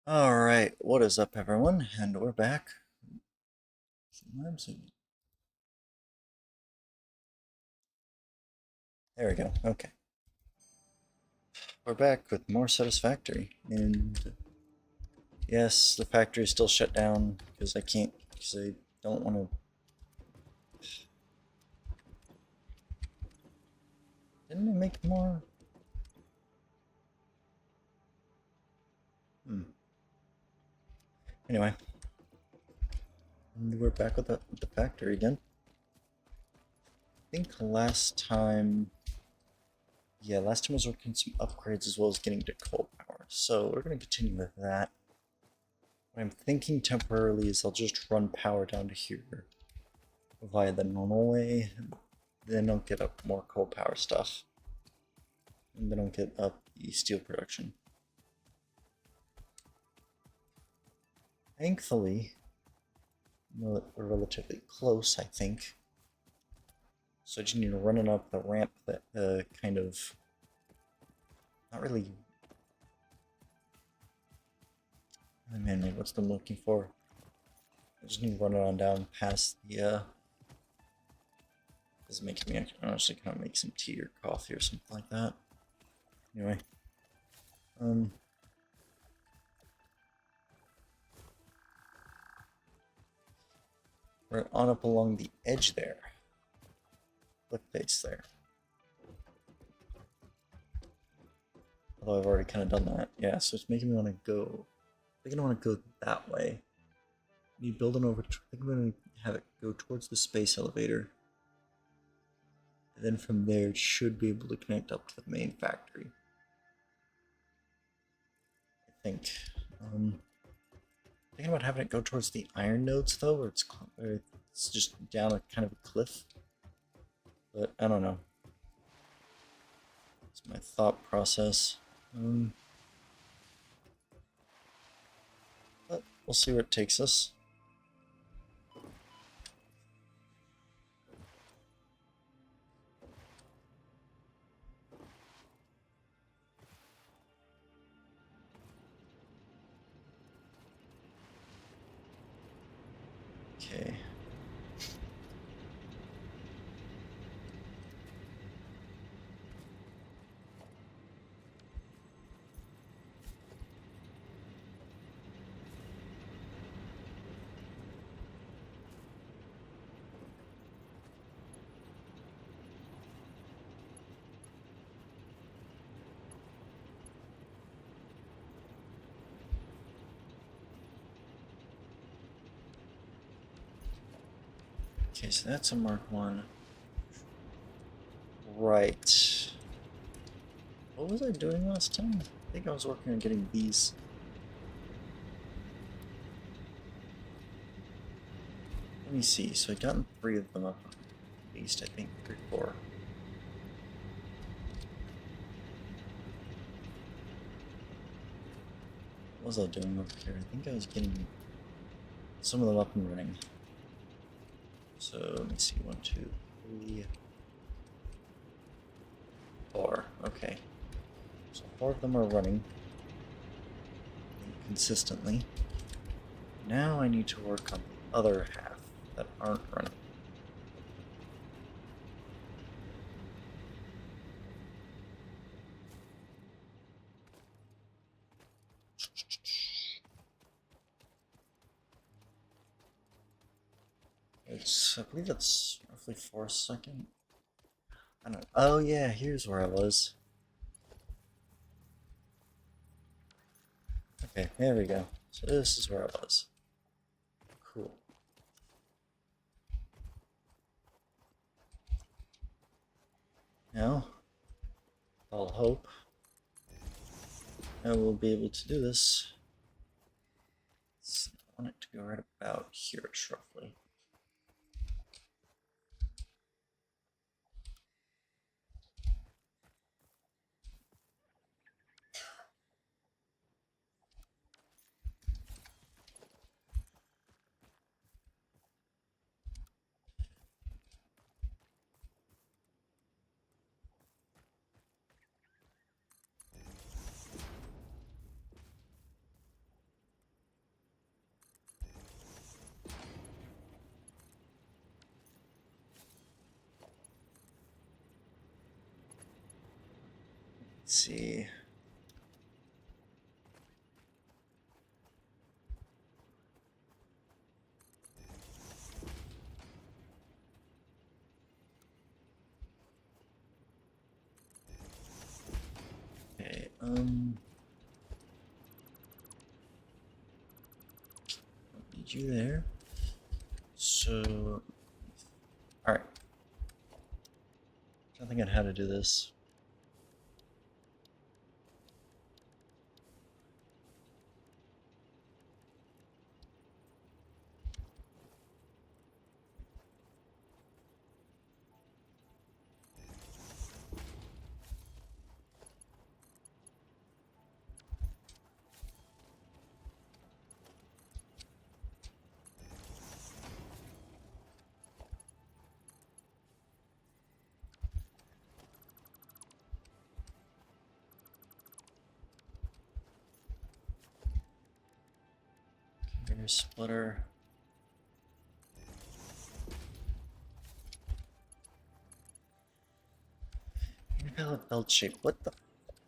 Alright, what is up everyone? And we're back. There we go, okay. We're back with more Satisfactory. And yes, the factory is still shut down because I don't want to... Didn't I make more? Anyway, and we're back with the factory again. I think last time... Yeah, last time I was working some upgrades as well as getting to coal power. So we're going to continue with that. What I'm thinking temporarily is I'll just run power down to here via the normal way. Then I'll get up more coal power stuff. And then I'll get up the steel production. Thankfully, we're relatively close, I think. So I just need to run it up the ramp that kind of... Not really... Oh man, what's the I'm looking for? I just need to run it on down past the... This is making me honestly kind of make some tea or coffee or something like that. Anyway. We're on up along the edge there. Cliff face there. Although I've already kind of done that. Yeah, so it's making me want to go... I think I want to go that way. You build an over... I think I'm going to have it go towards the space elevator. And then from there, it should be able to connect up to the main factory. I think. Thinking about having it go towards the iron nodes, though, where it's just down a kind of a cliff. But I don't know. It's my thought process. But we'll see where it takes us. Okay. Okay, so that's a Mark 1. Right. What was I doing last time? I think I was working on getting these. Let me see. So I've gotten 3 of them up. At least, I think. 3 or 4. What was I doing over here? I think I was getting some of them up and running. So let me see. 1, 2, 3, 4. Okay. So 4 of them are running consistently. Now I need to work on the other half that aren't running. I believe it's roughly 4 seconds. I don't know. Oh yeah, here's where I was. Okay, there we go. So this is where I was. Cool. Now, I'll hope I will be able to do this. I want it to go right about here, roughly. Let's see. Okay, need you there. So, alright. Trying to think on how to do this. Conveyor splitter. Invalid belt shape. What the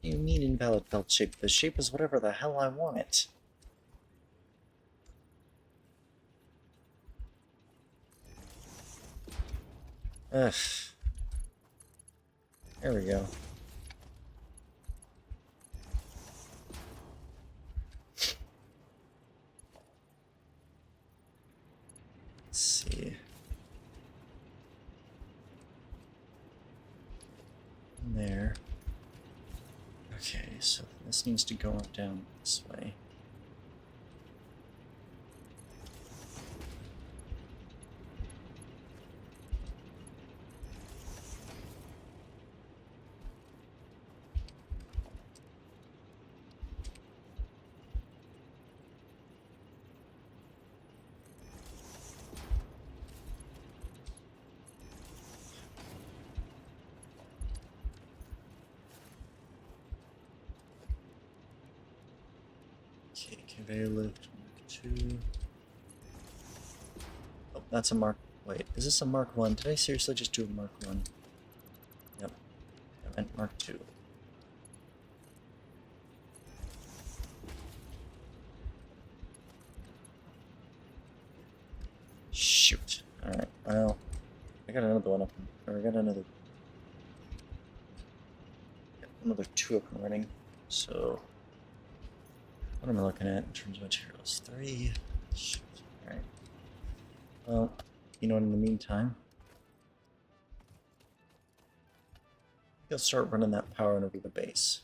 do you mean invalid belt shape? The shape is whatever the hell I want it. Ugh. There we go. Let's see. There. Okay, so this needs to go down this way. Okay, conveyor lift Mark 2. Oh, that's a Mark. Wait, is this a Mark 1? Did I seriously just do a Mark 1? Yep. I meant Mark 2. Shoot. Alright, well, I got another one up, or I got another 2 up and running. So, what am I looking at in terms of materials? 3. Shoot. Alright. Well, you know what, in the meantime, I'll start running that power over the base.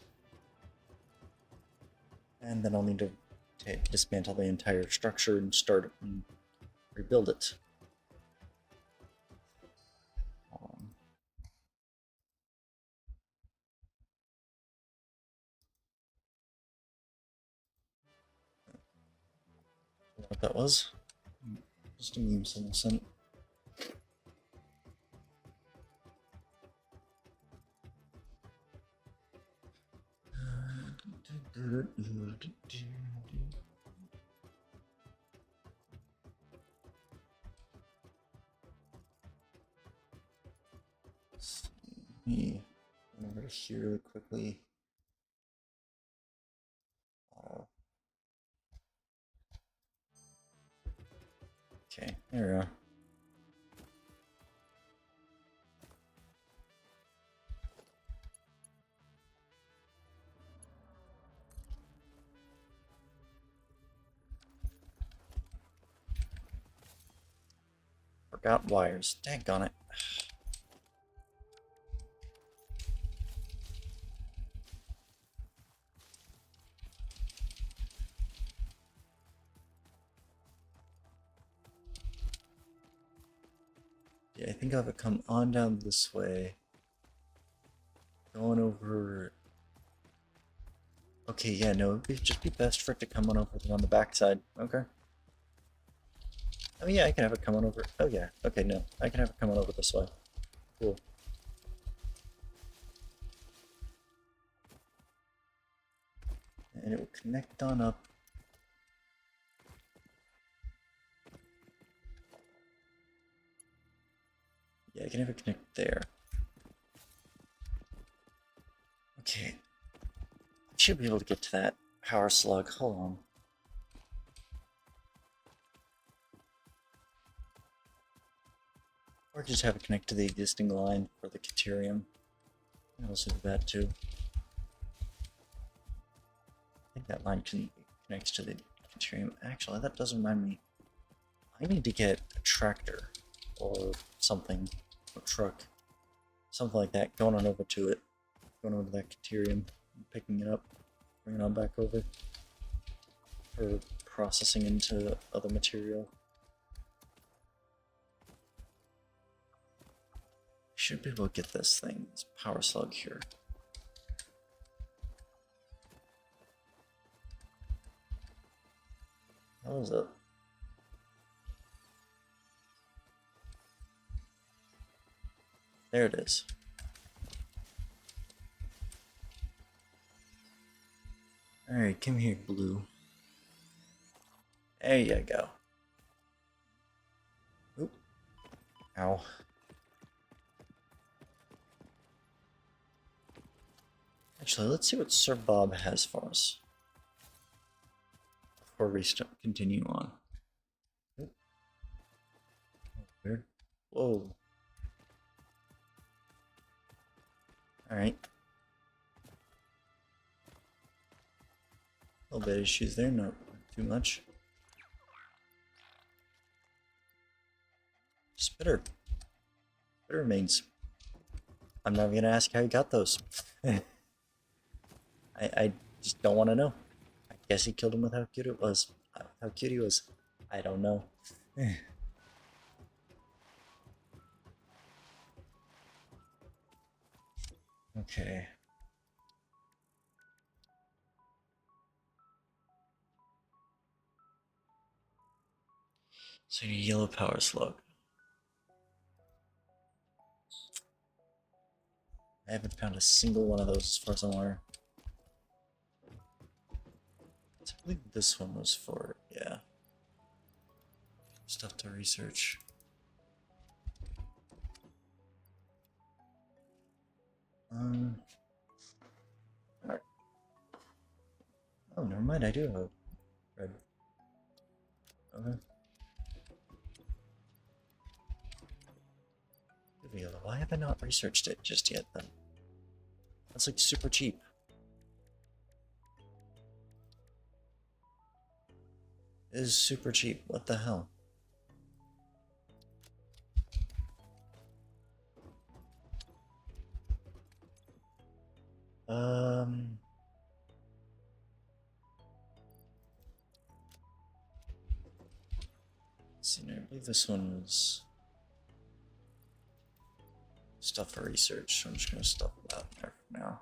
And then I'll need to dismantle the entire structure and start and rebuild it. What that was? Just a meme someone sent. Me over here really quickly. Okay, there we go. Forgot wires. Dang it. Yeah, I think I'll have it come on down this way. Going over. Okay, yeah, no, it'd just be best for it to come on over than on the backside. Okay. Oh yeah, I can have it come on over. Oh yeah. Okay, no, I can have it come on over this way. Cool. And it will connect on up. Yeah, I can have it connect there. Okay, should be able to get to that power slug. Hold on. Or just have it connect to the existing line for the Caterium. I also do that too. I think that line connects to the Caterium. Actually, that does remind me. I need to get a tractor or something, a truck, something like that, going on over to it, going over to that Caterium, picking it up, bringing it on back over, or processing into other material. Should be able to get this thing, this power slug here. How is it? There it is. Alright, come here, Blue. There you go. Oop. Ow. Actually, let's see what Sir Bob has for us before we continue on. Oop. Weird. Whoa. Alright. A little bit of issues there, not too much. Spitter. Spitter remains. I'm not gonna ask how you got those. I just don't want to know. I guess he killed him with how cute it was. How cute he was. I don't know. Okay. So your yellow power slug. I haven't found a single one of those as far as I'm aware. I believe this one was for, yeah. Stuff to research. Alright. Oh, never mind, I do have a red. Okay. Yellow. Why have I not researched it just yet then? That's like super cheap. It is super cheap. What the hell? Let's see, I believe this one was stuff for research, so I'm just gonna stuff that there for now.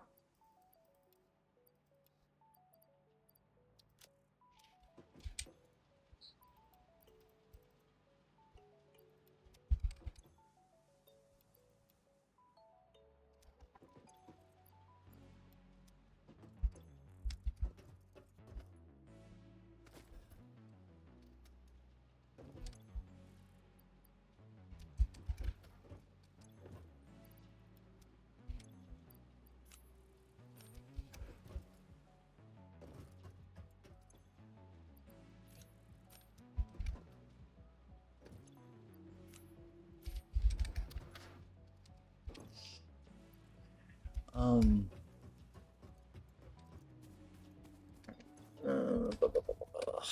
Blah, blah, blah, blah, blah.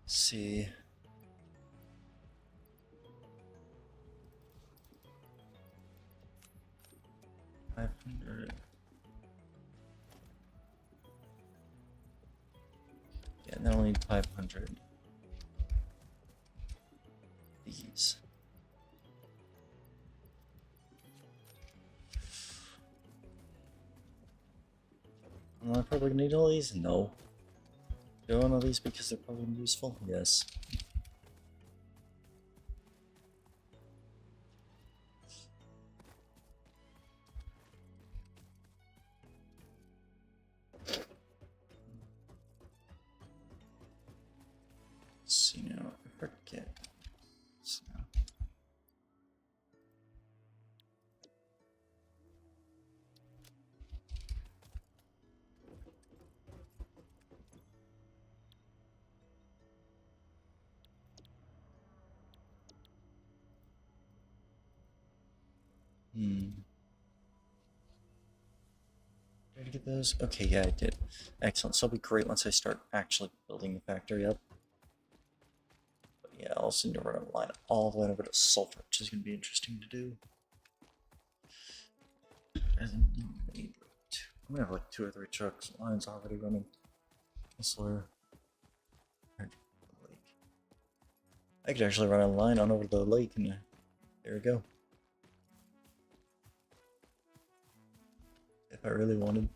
See. $500. Yeah, and then I'll need 500. These. Am I probably gonna need all these? No. Do I want all these because they're probably useful? Yes. Let's see now. I forget. So, Did I get those? Okay, yeah, I did. Excellent. So it'll be great once I start actually building the factory up. But yeah, I'll also need to run a line all the way over to Sulphur, which is going to be interesting to do. I'm gonna have like 2 or 3 trucks lines already running. This where I could actually run a line on over to the lake, and there we go. If I really wanted.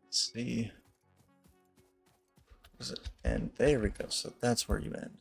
Let's see. Is it? And there we go. So that's where you end.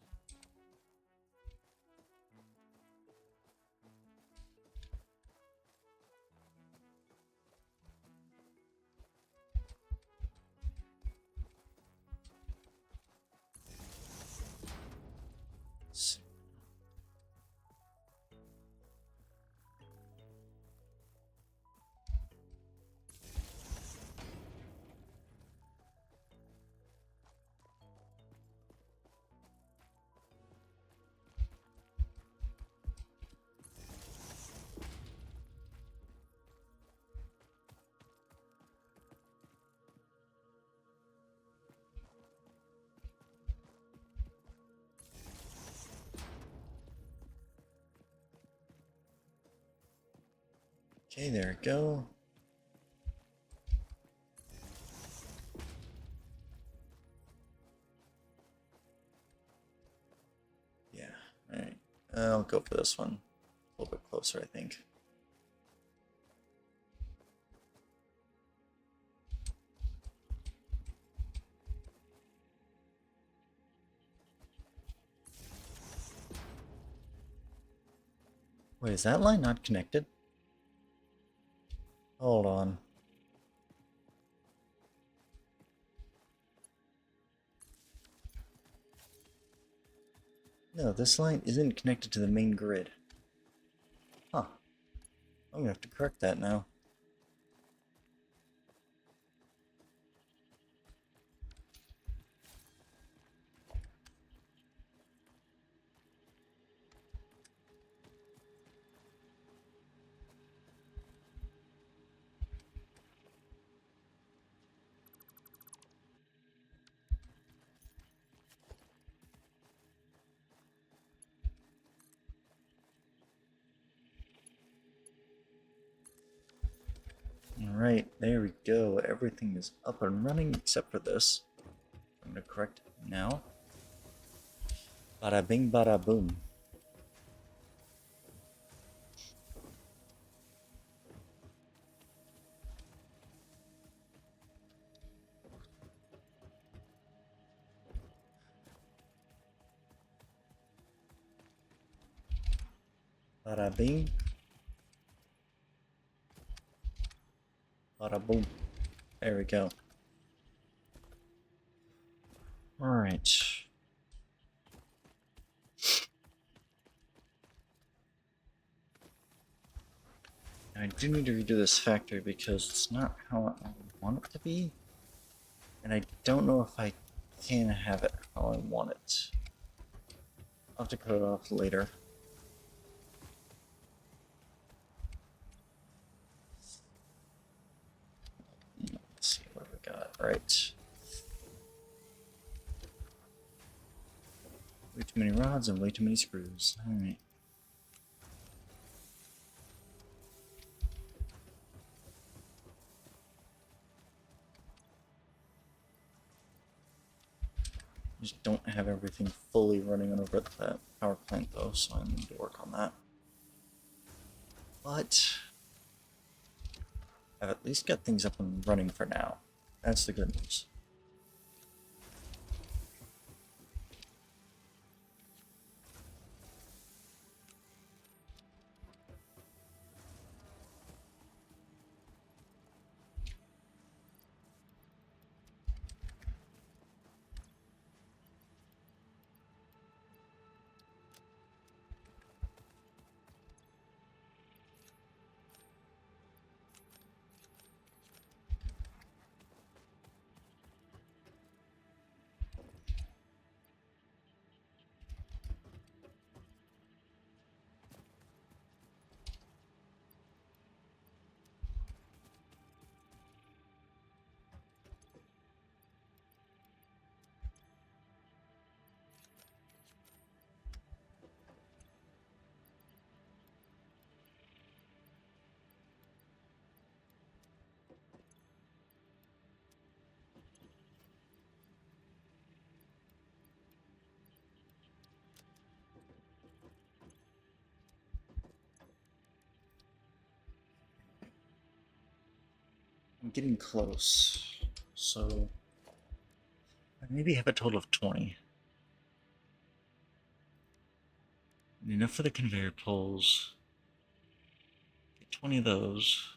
Okay, there we go. Yeah, alright. I'll go for this one. A little bit closer, I think. Wait, is that line not connected? Hold on. No, this line isn't connected to the main grid. Huh. I'm gonna have to correct that now. Alright, there we go. Everything is up and running except for this. I'm gonna correct it now. Bada bing, bada boom. Bada bing. Bada boom. There we go. Alright. I do need to redo this factory because it's not how I want it to be. And I don't know if I can have it how I want it. I'll have to cut it off later. Let's see what we got. Right. Way too many rods and way too many screws. Alright. Just don't have everything fully running on over at that power plant though, so I need to work on that. But I've at least got things up and running for now. That's the good news. I'm getting close. So I maybe have a total of 20. Enough for the conveyor poles. Get 20 of those.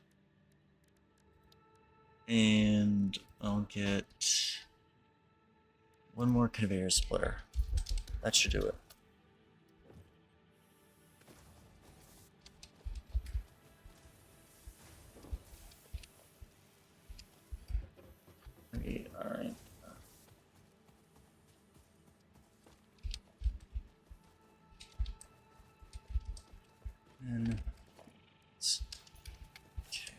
And I'll get one more conveyor splitter. That should do it. Alright. And okay.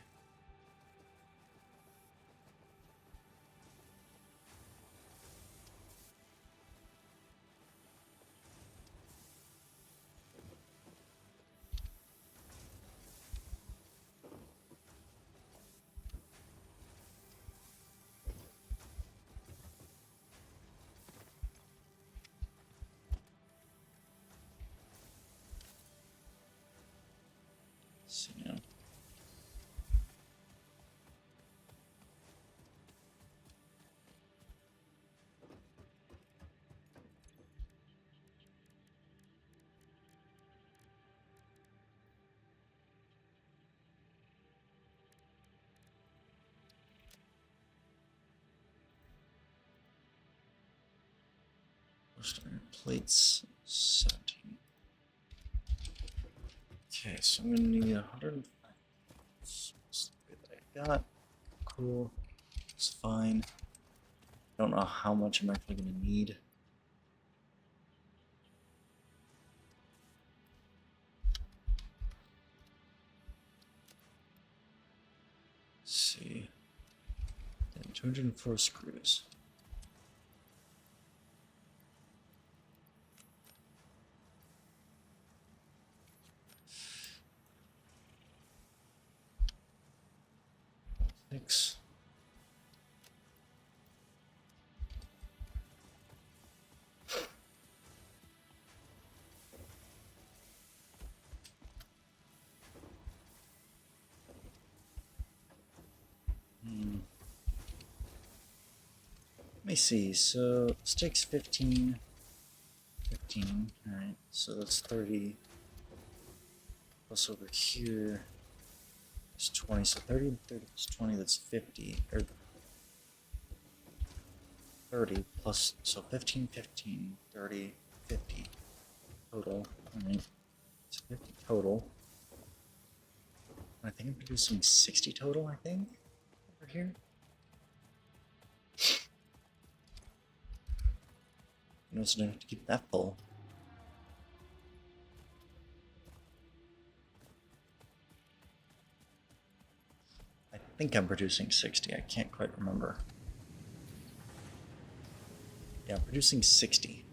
So, yeah. Plates 17. Okay, so I'm gonna need 105. That I got. Cool. It's fine. I don't know how much I'm actually gonna need. Let's see. And 204 screws. Six. Let me see. So sticks 15. 15. Alright, so that's 30. Plus over here is 20. So 30 and 30 plus 20, that's 50. Or 30 plus, so 15, 15, 30, 50 total. Alright, so 50 total. I think I'm producing 60 total, I think, over here. You know, so I don't have to keep that full. I think I'm producing 60, I can't quite remember. Yeah, I'm producing 60.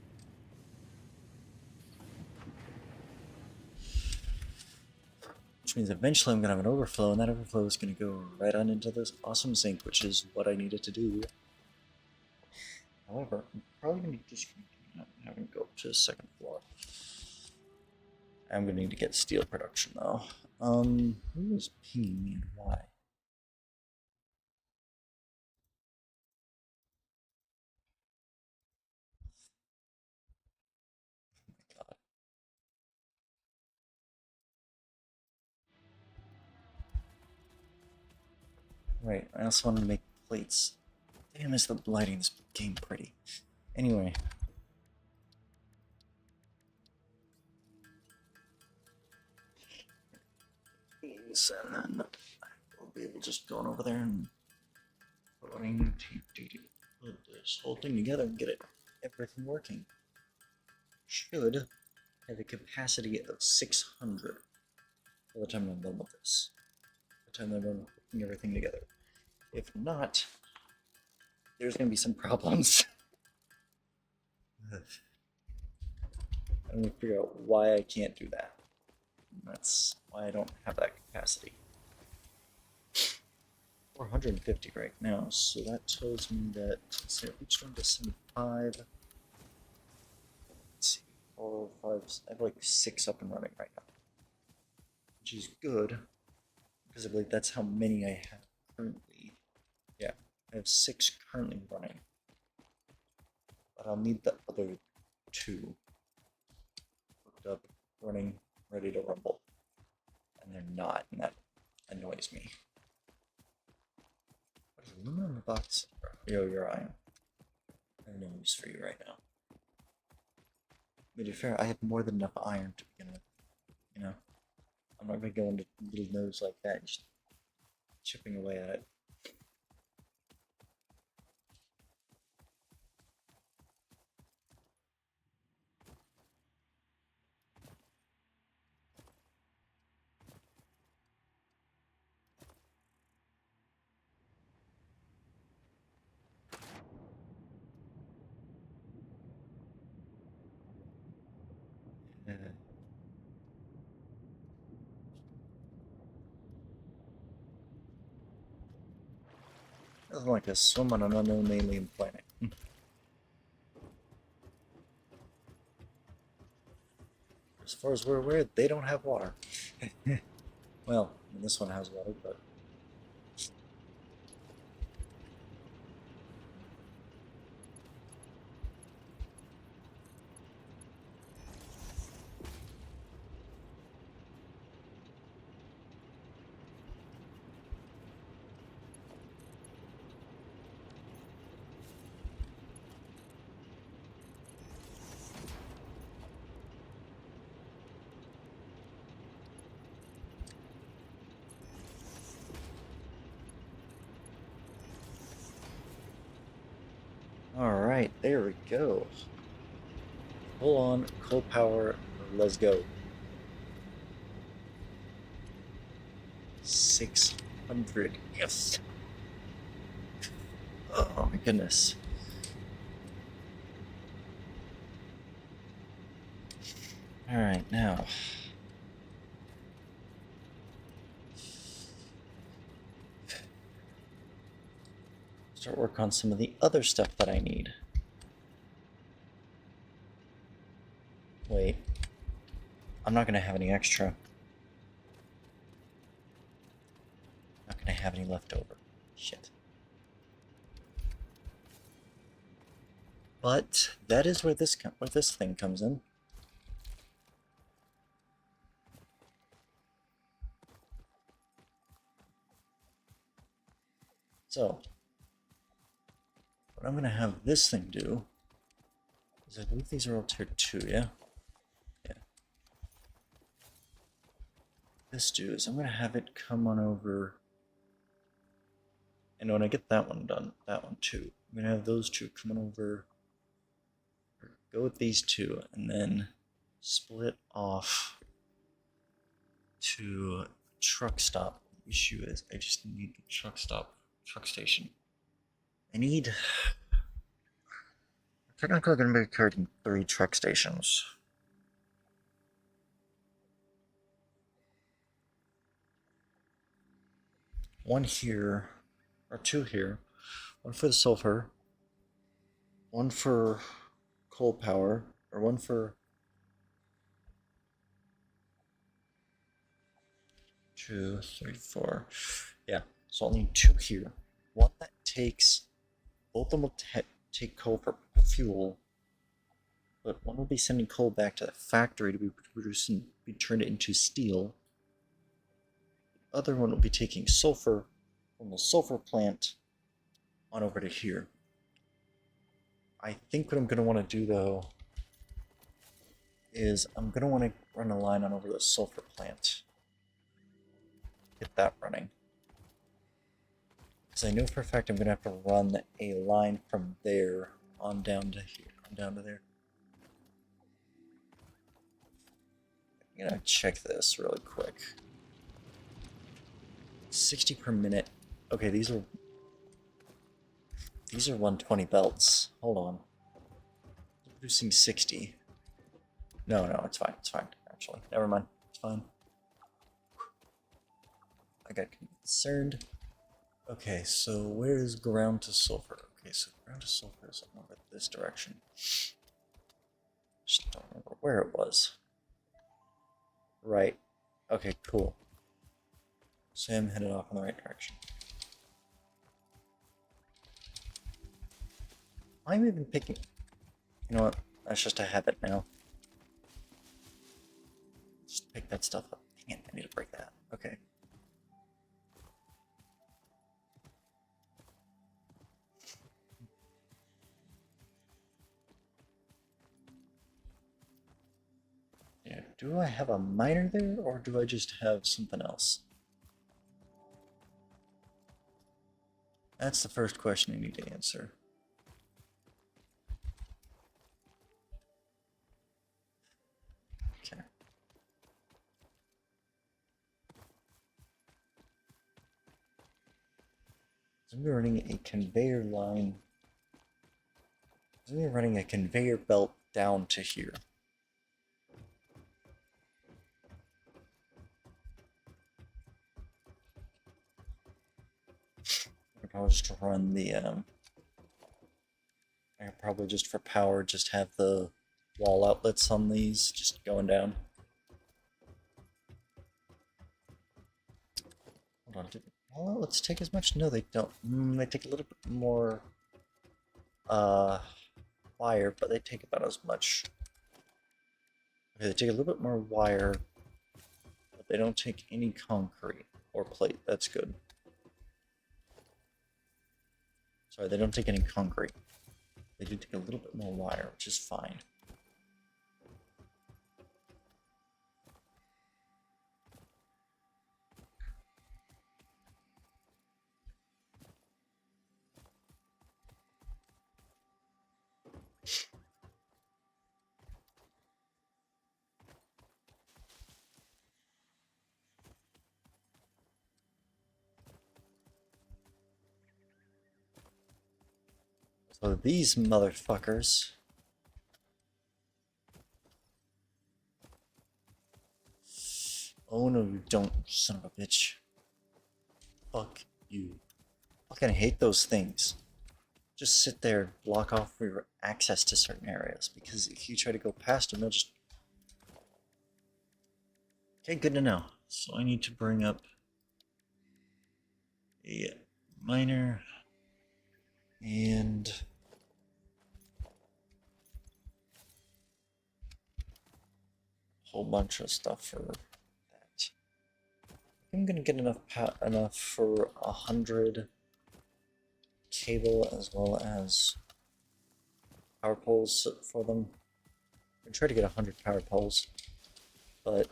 Which means eventually I'm going to have an overflow, and that overflow is going to go right on into this awesome sink, which is what I needed to do. However, I'm probably going to be disconnecting that and having to go up to the second floor. I'm going to need to get steel production, though. Who is pinging me and why? God. Right, I also wanted to make plates. Damn, is the lighting in this game pretty. Anyway. And then we'll be able to just go over there and put this whole thing together and get everything working. Should have a capacity of 600 by the time I'm done with this. By the time I'm done putting everything together. If not, there's going to be some problems. I'm going to figure out why I can't do that. That's why I don't have that capacity. 450 right now, so that tells me that since I reached down to 75. Let's see, 4, 5, I have like 6 up and running right now, which is good because I believe that's how many I have currently I have 6 currently running, but I'll need the other 2 hooked up, running, ready to rumble. And they're not, and that annoys me. What is aluminum in the box? Yo, you're iron. I have no use for you right now. But to be fair, I have more than enough iron to begin with. You know? I'm not going to go into little nodes like that, just chipping away at it. Nothing like a swim on an unknown alien planet. As far as we're aware, they don't have water. Well, this one has water, but... Alright, there we go. Hold on, coal power, let's go. 600, yes! Oh my goodness. Alright, now. Start work on some of the other stuff that I need. Wait. I'm not gonna have any extra. Not gonna have any left over. Shit. But that is where this thing comes in. So, what I'm gonna have this thing do is I believe these are all tier 2, yeah? Yeah. This do is I'm gonna have it come on over, and when I get that one done, that one too, I'm gonna have those 2 coming over, or go with these 2, and then split off to truck stop. The issue is I just need the truck station. I need... Technically, I'm going to be creating 3 truck stations. One here, or 2 here. One for the sulfur, one for coal power, or one for 2, 3, 4. Yeah, so I'll need 2 here. One that takes, both of them will take coal for fuel, but one will be sending coal back to the factory to be produced and be turned into steel. The other one will be taking sulfur from the sulfur plant on over to here. I think what I'm going to want to do though is I'm going to want to run a line on over the sulfur plant. Get that running. Because I know for a fact I'm going to have to run a line from there on down to here, on down to there. I'm going to check this really quick. 60 per minute. Okay, these are 120 belts. Hold on. Producing 60. No, it's fine. It's fine, actually. Never mind. It's fine. I got concerned. Okay, so where is ground to sulfur? Okay, so ground to sulfur is over this direction. Just don't remember where it was. Right. Okay, cool. So I'm headed off in the right direction. I'm even picking... You know what? That's just a habit now. Just pick that stuff up. Dang it, I need to break that. Okay. Yeah, do I have a miner there, or do I just have something else? That's the first question I need to answer. Okay. So I'm running a conveyor line. I'm running a conveyor belt down to here. I could probably just run the I could probably just for power just have the wall outlets on these just going down. Hold on, did wall outlets take as much? No, they don't. They take a little bit more wire, but they take about as much. Okay, they take a little bit more wire, but they don't take any concrete or plate. That's good. Sorry, they don't take any concrete. They do take a little bit more wire, which is fine. So these motherfuckers. Oh no, you don't, son of a bitch. Fuck you. Fucking hate those things. Just sit there, block off your access to certain areas, because if you try to go past them, they'll just... Okay, good to know. So I need to bring up a miner and a whole bunch of stuff for that. I'm gonna get enough for 100 cable as well as power poles for them. I'm gonna try to get 100 power poles, but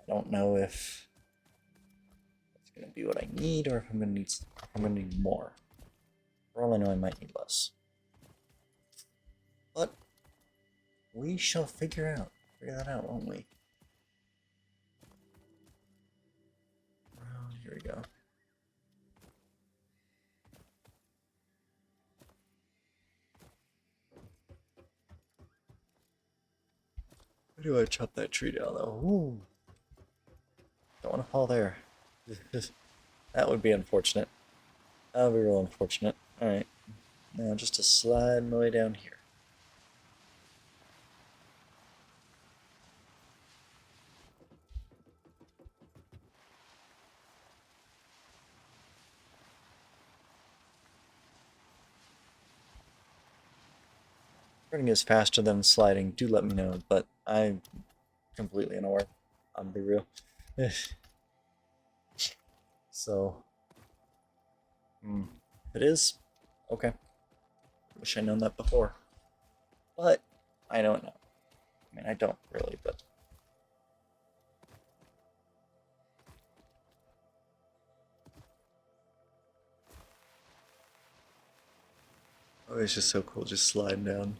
I don't know if it's gonna be what I need or if I'm gonna need more. For all I know, I might need less. But we shall figure that out, won't we? Well, here we go. Where do I chop that tree down though? Ooh. Don't want to fall there. That would be unfortunate. That would be real unfortunate. Alright. Now just to slide my way down here. Running is faster than sliding, do let me know, but I'm completely unaware. I'm be real. So, if it is, okay. Wish I'd known that before. But, I don't know. I mean, I don't really, but... Oh, it's just so cool, just sliding down.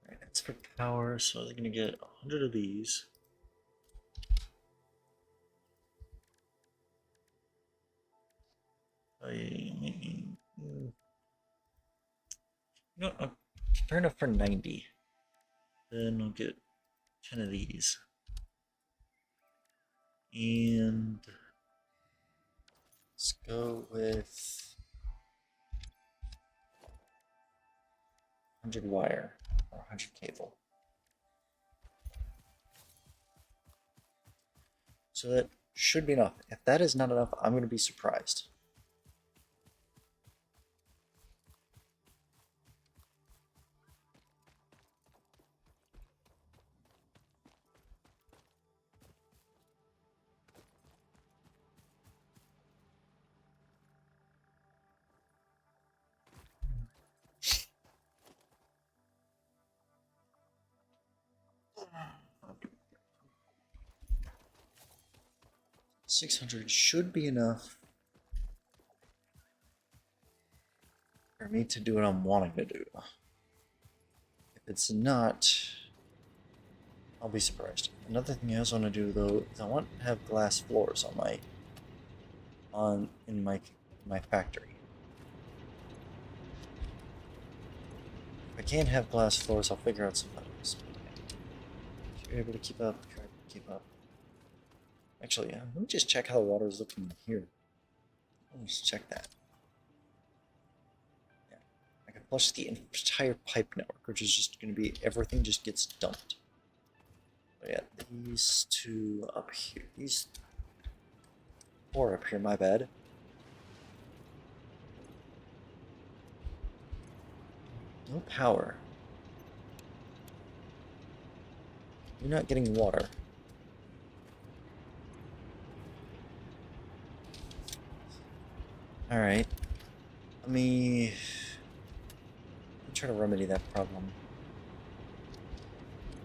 Alright, that's for power, so they're gonna get 100 of these. You know, fair enough for 90. Then I'll get 10 of these. And let's go with 100 wire or 100 cable. So that should be enough. If that is not enough, I'm going to be surprised. $600 should be enough for me to do what I'm wanting to do. If it's not, I'll be surprised. Another thing I also want to do though is I want to have glass floors in my factory. If I can't have glass floors, I'll figure out something else. If you're able to keep up, try to keep up. Actually, let me just check how the water is looking here. Let's check that. Yeah, I can flush the entire pipe network, which is just going to be everything just gets dumped. But yeah, these two up here, these four up here, my bad. No power. You're not getting water. Alright. Let me try to remedy that problem.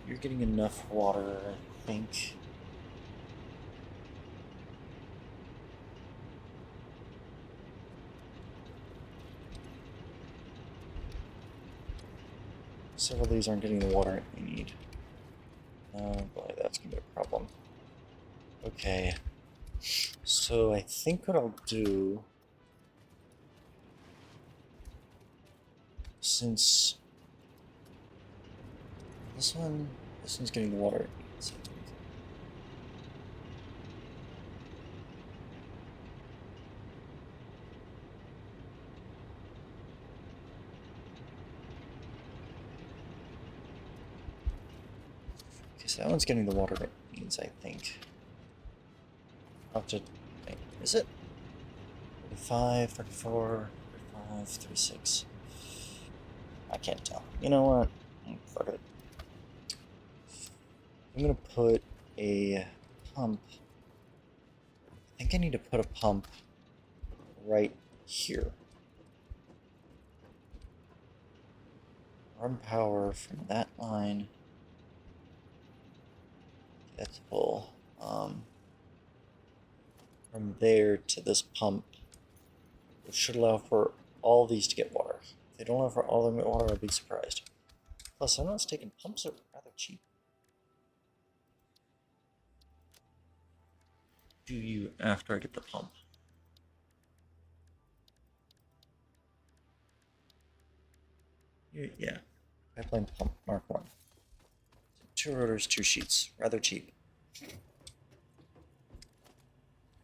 You're getting enough water, I think. Several of these aren't getting the water they need. Oh boy, that's gonna be a problem. Okay. So I think what I'll do, since this one's getting the water it needs, I think. Okay, so that one's getting the water it needs, I think. I'll have to think. Is it? 35, 34, 35, 36. I can't tell. You know what? Fuck it. I'm gonna put a pump. I think I need to put a pump right here. Run power from that line. That's full. From there to this pump, which should allow for all these to get water. If they don't allow for all of them to get water, I'll be surprised. Plus, I know it's taking pumps are rather cheap. Do you after I get the pump? Yeah. Pipeline pump, Mark 1. 2 rotors, 2 sheets. Rather cheap.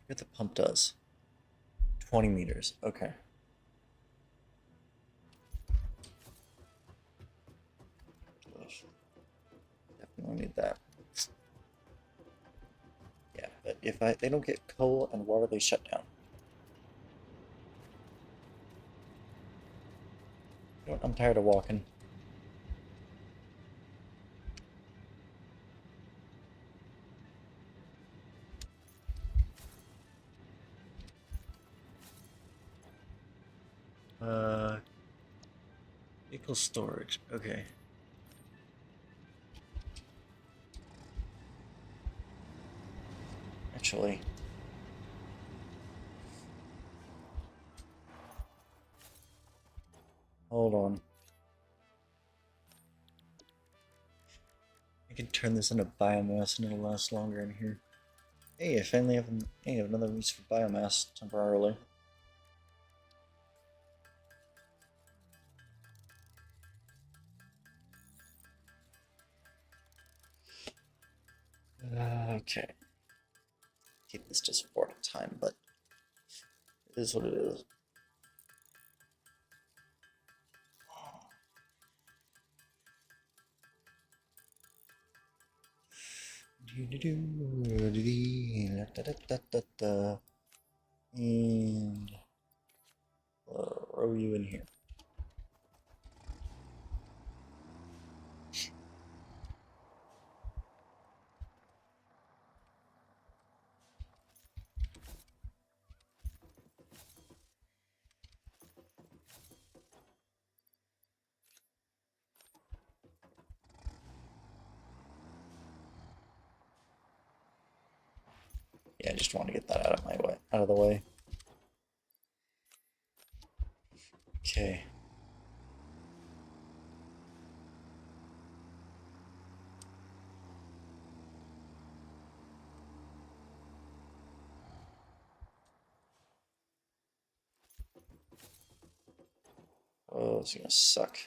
What the pump does. 20 meters. Okay. Definitely need that. Yeah, but if they don't get coal and water, they shut down. You know what? I'm tired of walking. Vehicle storage. Okay. Actually, hold on. I can turn this into biomass and it'll last longer in here. Hey, I finally have another use for biomass temporarily. Okay. Keep this just for a time, but it is what it is. And row you in here. Yeah, I just want to get that out of the way. Okay. Oh, it's gonna suck.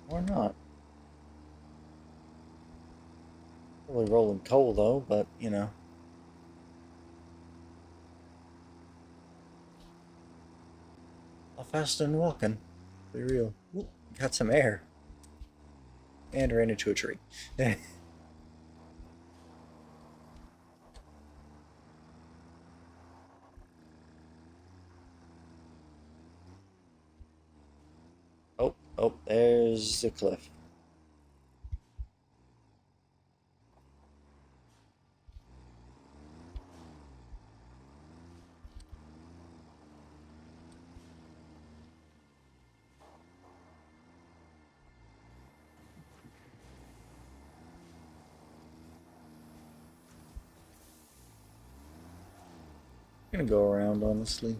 Or not. Really rolling coal though, but you know. How fast and walking. Be real. Ooh, got some air. And ran into a tree. Oh, there's the cliff. I'm gonna go around, honestly.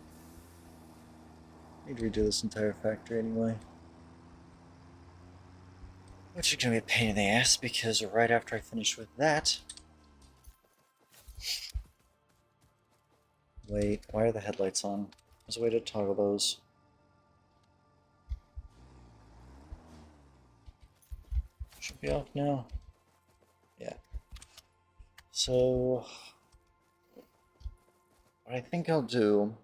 Need to redo this entire factory anyway. Which is gonna be a pain in the ass because right after I finish with that. Wait, why are the headlights on? There's a way to toggle those. Should be off now. Yeah. So, what I think I'll do.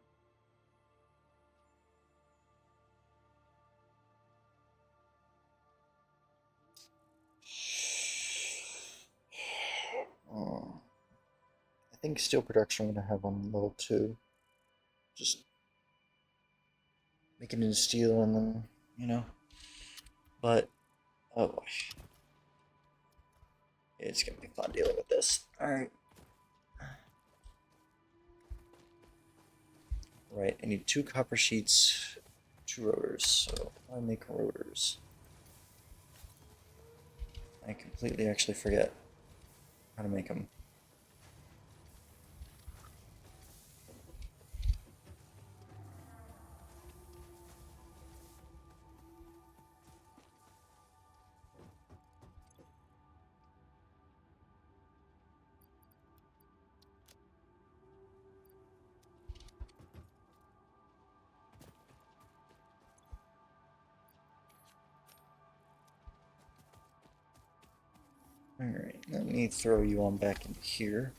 I think steel production I'm gonna have on level 2. Just make it into steel and then, you know. But, oh boy. It's gonna be fun dealing with this. Alright. Right, I need 2 copper sheets, 2 rotors. So, I make rotors. I completely actually forget how to make them. Alright, let me throw you on back into here.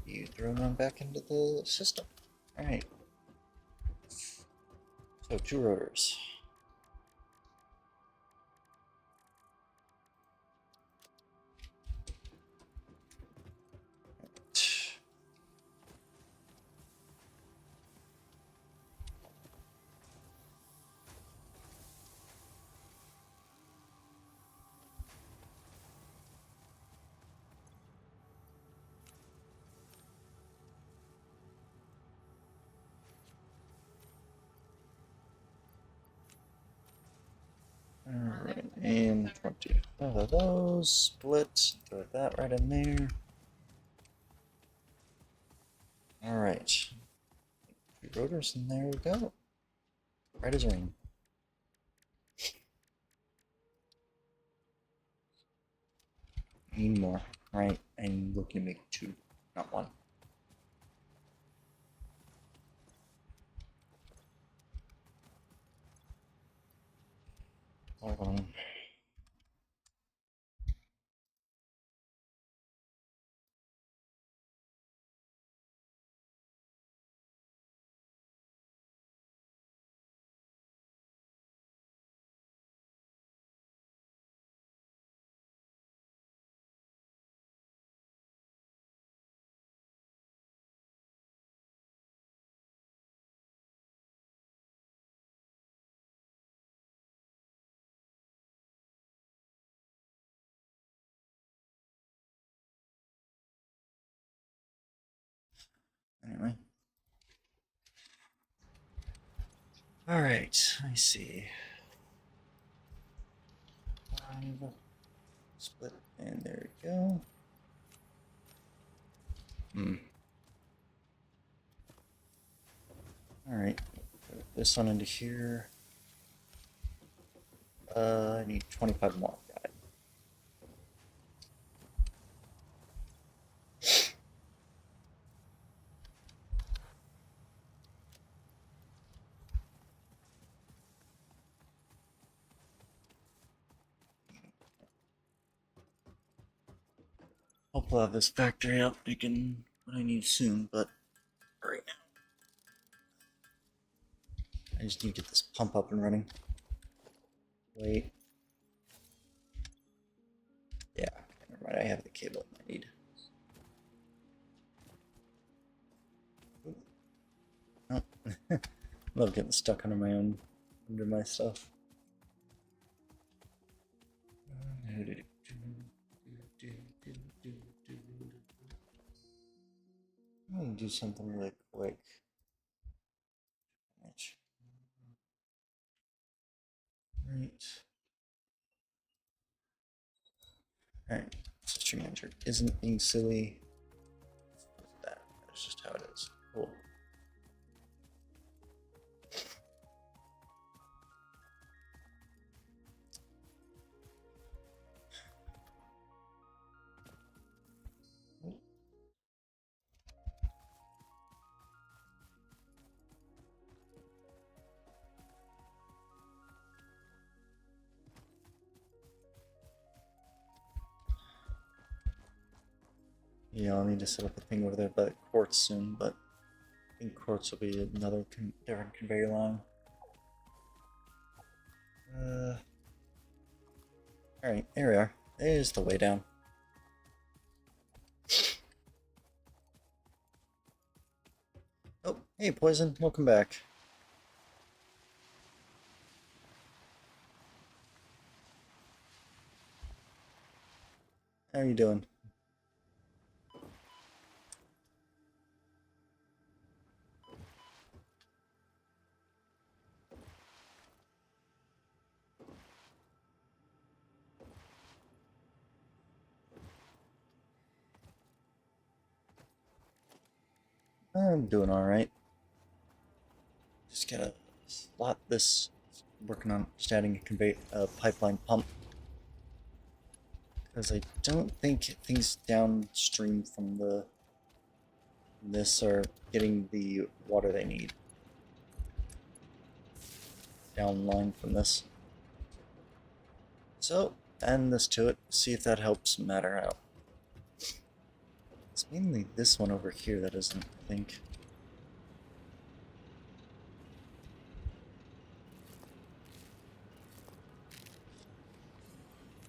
You throw them on back into the system. Alright. So 2 rotors. Alright, and 20 of those. Split. Throw that right in there. Alright. 2 rotors, and there we go. Right as rain. Need more. Right, I'm looking to make 2, not 1. Hold on. Anyway. Alright, I see. 5 split, and there we go. Alright, put this one into here. I need 25 more. Got it. Hopefully I'll have this factory up making what I need soon, but right now I just need to get this pump up and running. Wait. Yeah, never mind, I have the cable I need. Oh. Love getting stuck under my stuff. I'm gonna do something really quick. Right. Alright. Stream manager isn't being silly. That's just how it is. Cool. Yeah, I'll need to set up a thing over there by the quartz soon, but I think quartz will be another different conveyor line. Alright, there we are. There's the way down. Oh, hey Poison, welcome back. How are you doing? I'm doing alright. Just gotta slot this, working on just adding a pipeline pump. Because I don't think things downstream from this are getting the water they need. Downline from this. So, add this to it, see if that helps matter out. It's mainly this one over here that isn't, I think.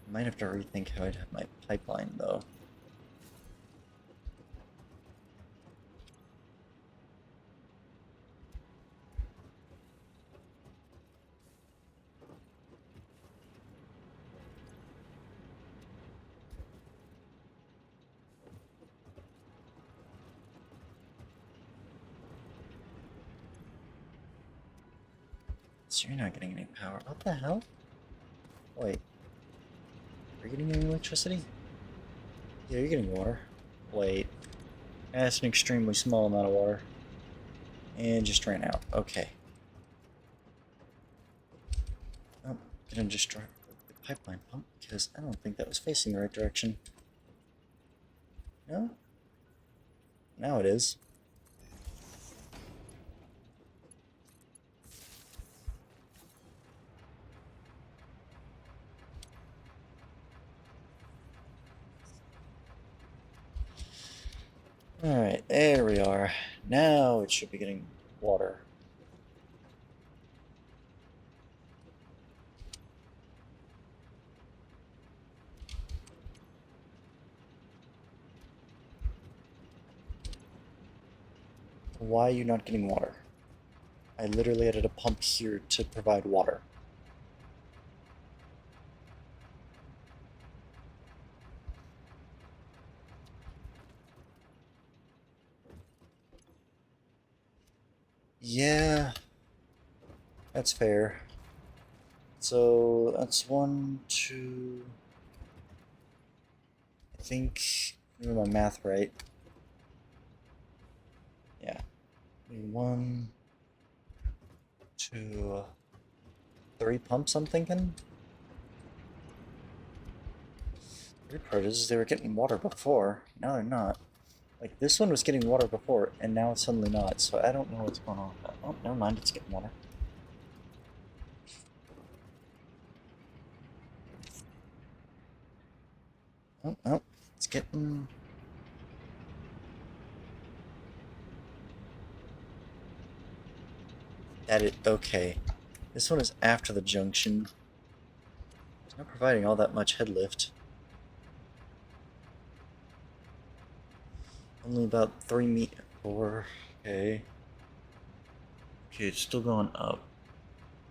I might have to rethink how I'd have my pipeline, though. So you're not getting any power. What the hell? Wait. Are you getting any electricity? Yeah, you're getting water. Wait. That's an extremely small amount of water. And just ran out. Okay. Oh, gonna destroy the pipeline pump because I don't think that was facing the right direction. No? Now it is. Alright, there we are. Now it should be getting water. Why are you not getting water? I literally added a pump here to provide water. Yeah, that's fair. So that's one, two. I think, if my math right. Yeah, one, two, three pumps. I'm thinking. The weird part is they were getting water before. Now they're not. Like this one was getting water before, and now it's suddenly not. So I don't know what's going on with that. Oh, never mind. It's getting water. Oh, oh, it's getting. That it. Okay. This one is after the junction. It's not providing all that much head lift. Only about 3 meters. 4. Okay. Okay, it's still going up.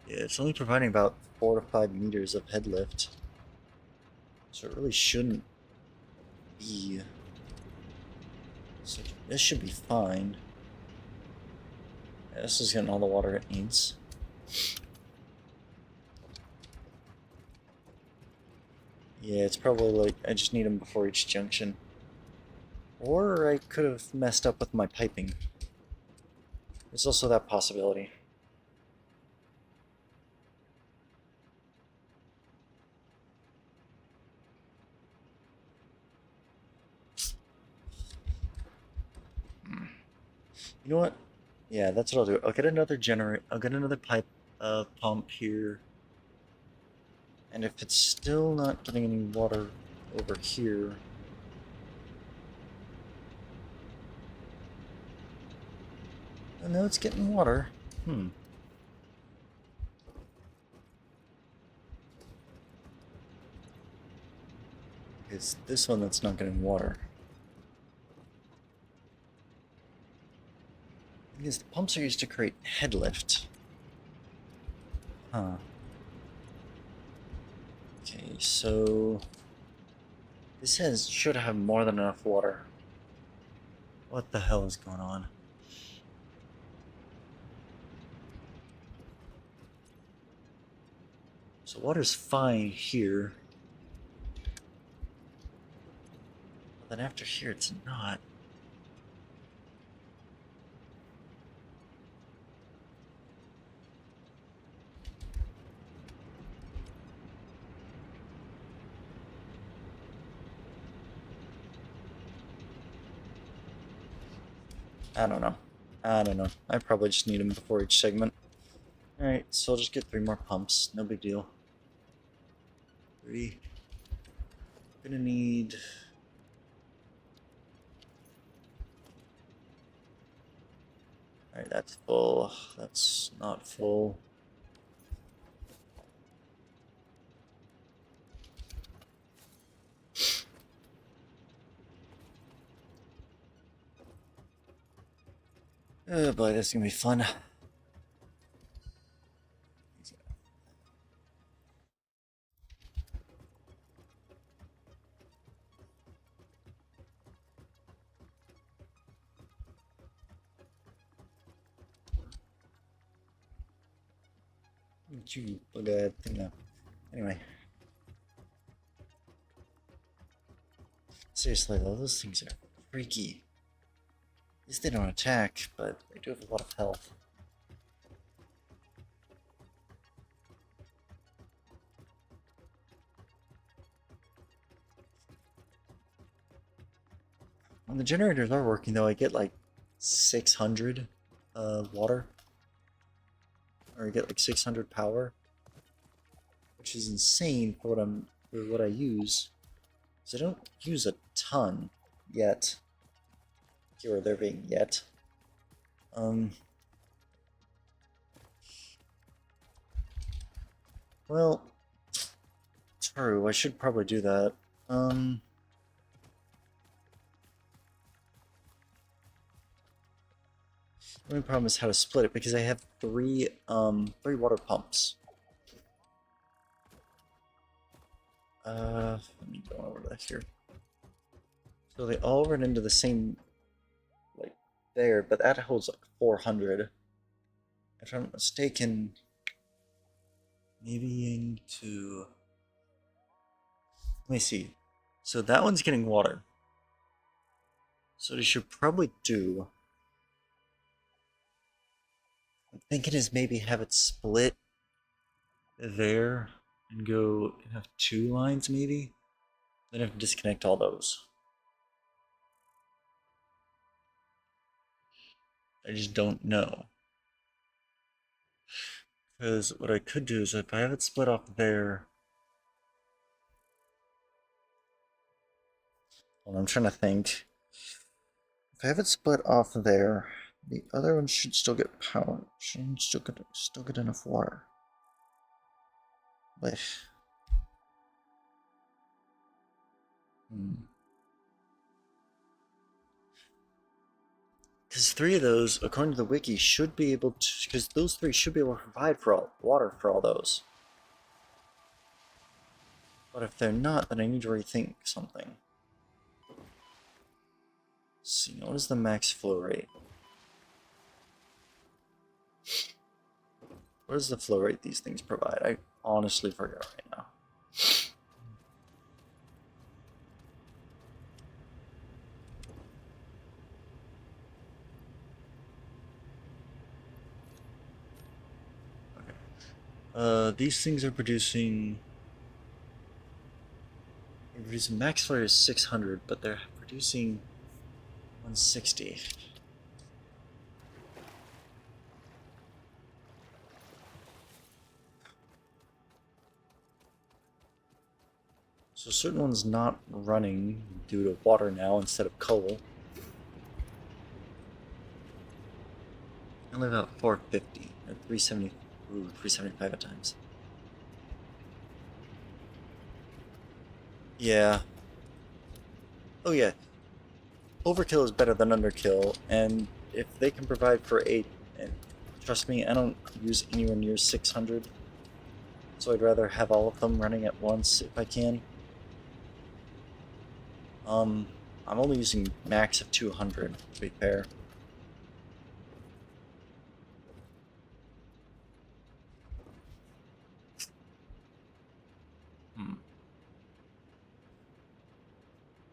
Yeah, it's only providing about 4 to 5 meters of head lift. So it really shouldn't be. So this should be fine. Yeah, this is getting all the water it needs. Yeah, it's probably like I just need them before each junction. Or I could have messed up with my piping. There's also that possibility. You know what? Yeah, that's what I'll do. I'll get another generator. I'll get another pipe pump here. And if it's still not getting any water over here. Oh, no, it's getting water. It's this one that's not getting water. Because the pumps are used to create head lift. Huh. Okay, so this should have more than enough water. What the hell is going on? So water's fine here. But then after here it's not. I don't know. I don't know. I probably just need them before each segment. Alright, so I'll just get 3 more pumps. No big deal. 3. Gonna need... Alright, that's full. That's not full. Oh boy, this is gonna be fun. You look at thing. Anyway. Seriously though, those things are freaky. At least they don't attack, but they do have a lot of health. When the generators are working though, I get like 600 water. Or I get like 600 power. Which is insane for what I use. So I don't use a ton yet. Here there being yet. Well, true, I should probably do that. The only problem is how to split it because I have three water pumps. Let me go over that here. So they all run into the same, like, there, but that holds like 400. if I'm not mistaken, maybe into. Let me see. So that one's getting water. So what you should probably do, I'm thinking, is maybe have it split there and go and have two lines maybe. Then have to disconnect all those. I just don't know. Because what I could do is if I have it split off there. Well, I'm trying to think. If I have it split off there, the other one should still get power. Should still get enough water. But because three of those, according to the wiki, should be able to. Because those three should be able to provide for all water for all those. But if they're not, then I need to rethink something. Let's see, what is the max flow rate? What is the flow rate these things provide? I honestly forget right now. These things are producing. They're producing max flow rate is 600, but they're producing 160. So certain ones not running due to water now instead of coal. Only about 450 or 370, 375 at times. Yeah. Oh yeah. Overkill is better than underkill, and if they can provide for 8, and trust me, I don't use anywhere near 600, so I'd rather have all of them running at once if I can. I'm only using max of 200, to be fair.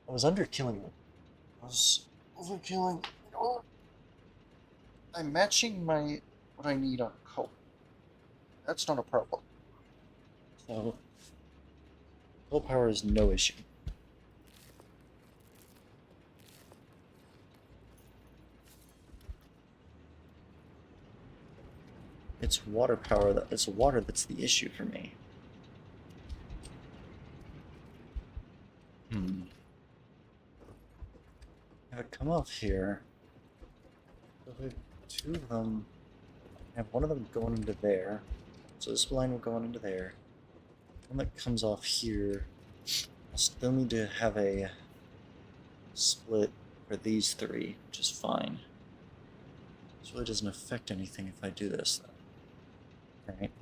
I was underkilling them. I was overkilling. Oh, I'm matching my what I need on coal. That's not a problem. So, coal power is no issue. It's water power it's water that's the issue for me. Have it come off here. So if we have two of them, I have one of them going into there. So this line will go into there. One that comes off here. I'll still need to have a split for these three, which is fine. This really doesn't affect anything if I do this, though. Alright.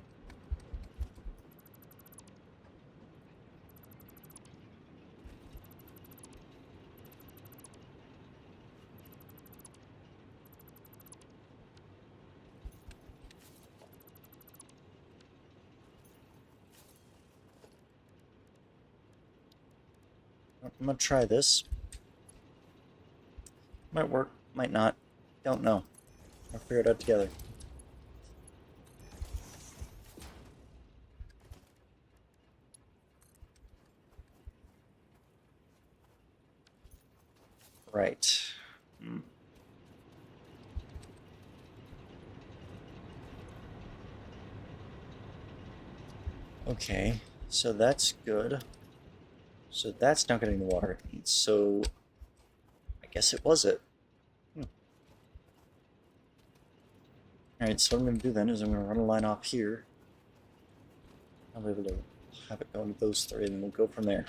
I'm gonna try this. Might work, might not. Don't know. I'll figure it out together. Right. Okay, so that's good. So that's not getting the water it needs, so I guess it was it. Alright, so what I'm going to do then is I'm going to run a line off here. I'll be able to have it go into those three, and then we'll go from there.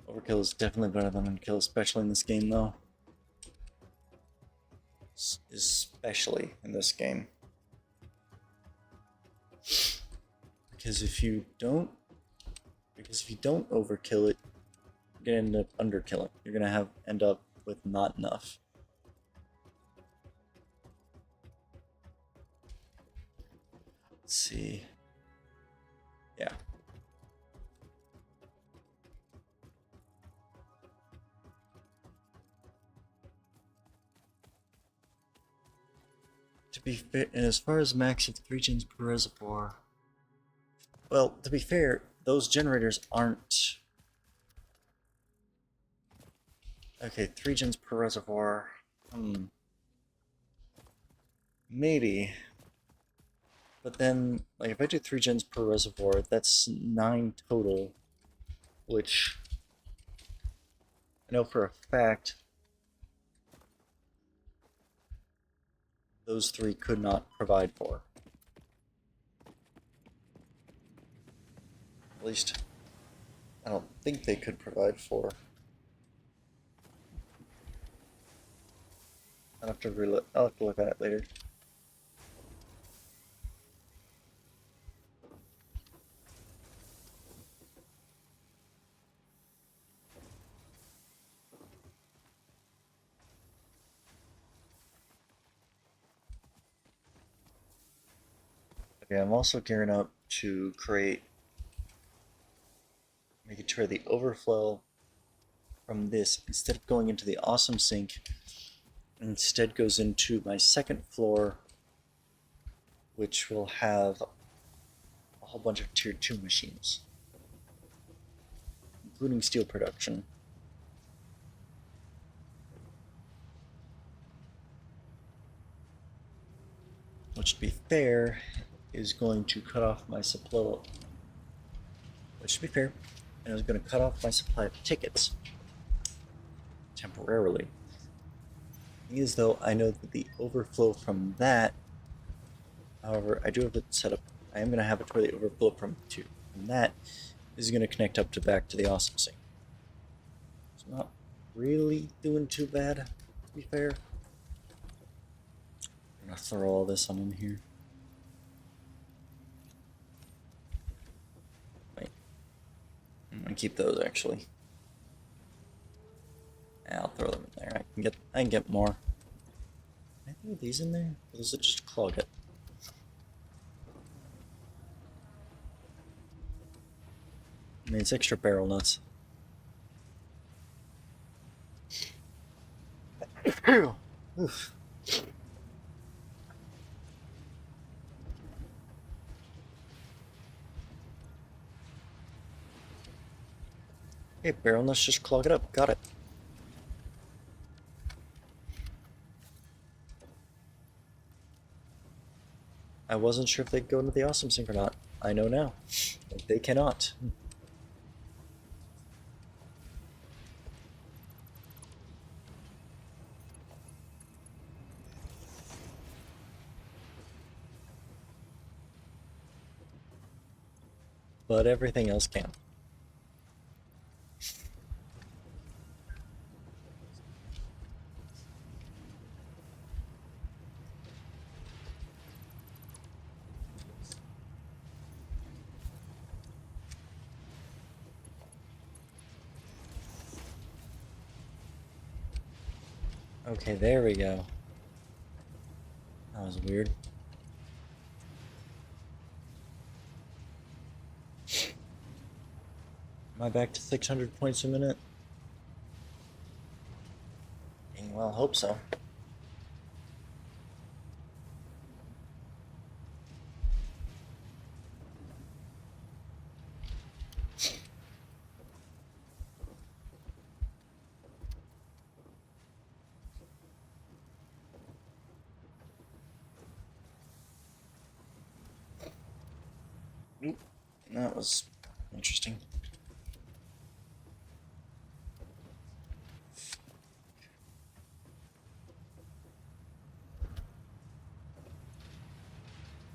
Overkill is definitely better than underkill, especially in this game, though. Especially in this game. Because if you don't overkill it, you're gonna end up underkilling. You're gonna end up with not enough. Let's see. Yeah. To be fair, and as far as max of 3 gens per reservoir, well, to be fair, those generators aren't. Okay, 3 gens per reservoir. Maybe. But then, like, if I do 3 gens per reservoir, that's 9 total, which I know for a fact those 3 could not provide for. At least, I don't think they could provide for. I'll have to look at it later. Okay, I'm also gearing up to make it to where the overflow from this, instead of going into the awesome sink, instead goes into my second floor, which will have a whole bunch of tier 2 machines, including steel production. Which, to be fair, is going to cut off my supply. Which, to be fair, and is going to cut off my supply of tickets temporarily. The thing is, though, I know that the overflow from that, however, I do have it set up. I am going to have it where the overflow from that is going to connect up to back to the awesome sink. It's not really doing too bad, to be fair. I'm going to throw all this on in here. Wait. I'm going to keep those, actually. Yeah, I'll throw them in there. I can get more. Can I throw these in there? Or does it just clog it? I mean, it's extra barrel nuts. Oof. Hey, barrel nuts, just clog it up. Got it. I wasn't sure if they'd go into the awesome sink or not. I know now. They cannot. But everything else can. Okay, there we go. That was weird. Am I back to 600 points a minute? Well, hope so. Oop, that was interesting.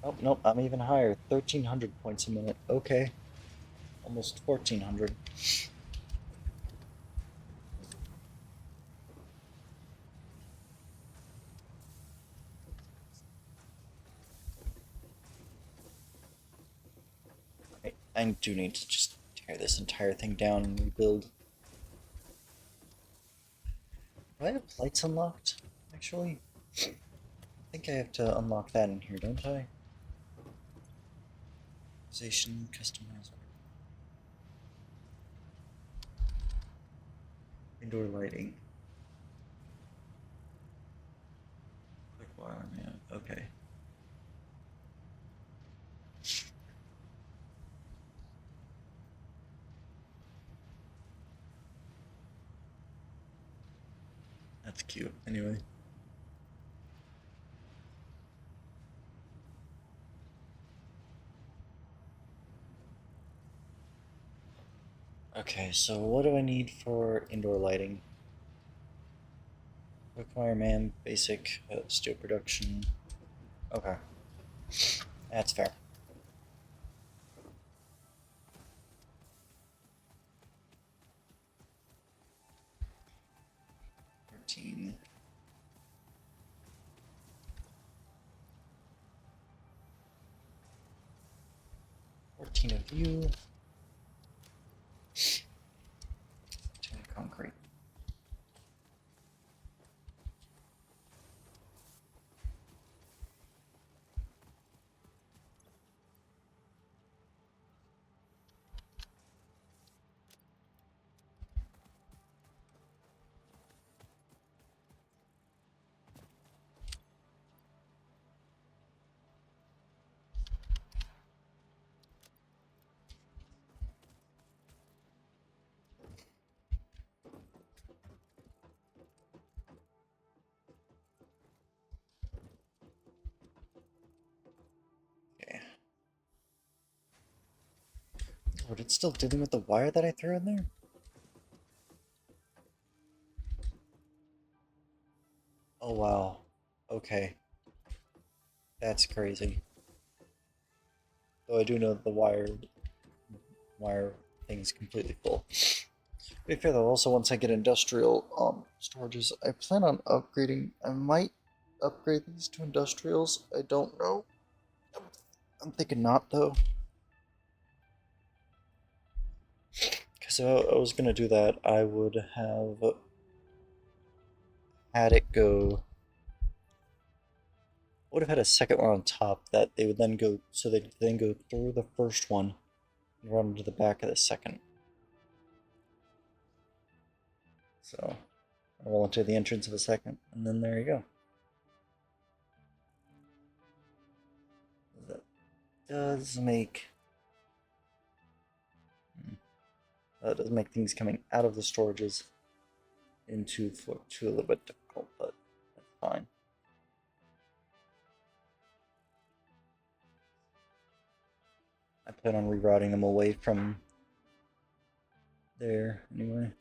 Oh, nope, I'm even higher. 1,300 points a minute. Okay. Almost 1,400. I do need to just tear this entire thing down and rebuild. Do I have lights unlocked, actually? I think I have to unlock that in here, don't I? Organization, customize, indoor lighting. Quick wire, man. Okay. That's cute. Anyway. Okay, so what do I need for indoor lighting? Quick wire, man. Basic steel production. Okay. That's fair. 13. 14 of you. 10 concrete. Okay. But it's still dealing with the wire that I threw in there? Oh wow. Okay. That's crazy. Though I do know that the wire thing's completely full. To be fair though, also once I get industrial storages, I plan on upgrading. I might upgrade these to industrials. I don't know. I'm thinking not though. Because if I was gonna do that, I would have had it go. I would have had a second one on top that they would then go, so they'd then go through the first one and run to the back of the second. So, I roll into the entrance of a second, and then there you go. That does make that does make things coming out of the storages into floor 2 a little bit difficult, but that's fine. I plan on rerouting them away from there anyway.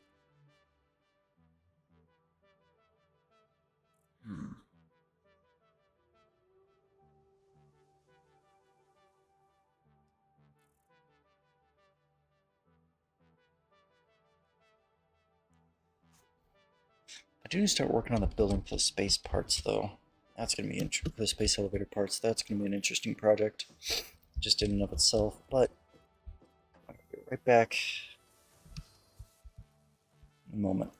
I do need to start working on the building for the space parts, though. That's going to be interesting. The space elevator parts, that's going to be an interesting project. Just in and of itself, but I'll be right back in a moment.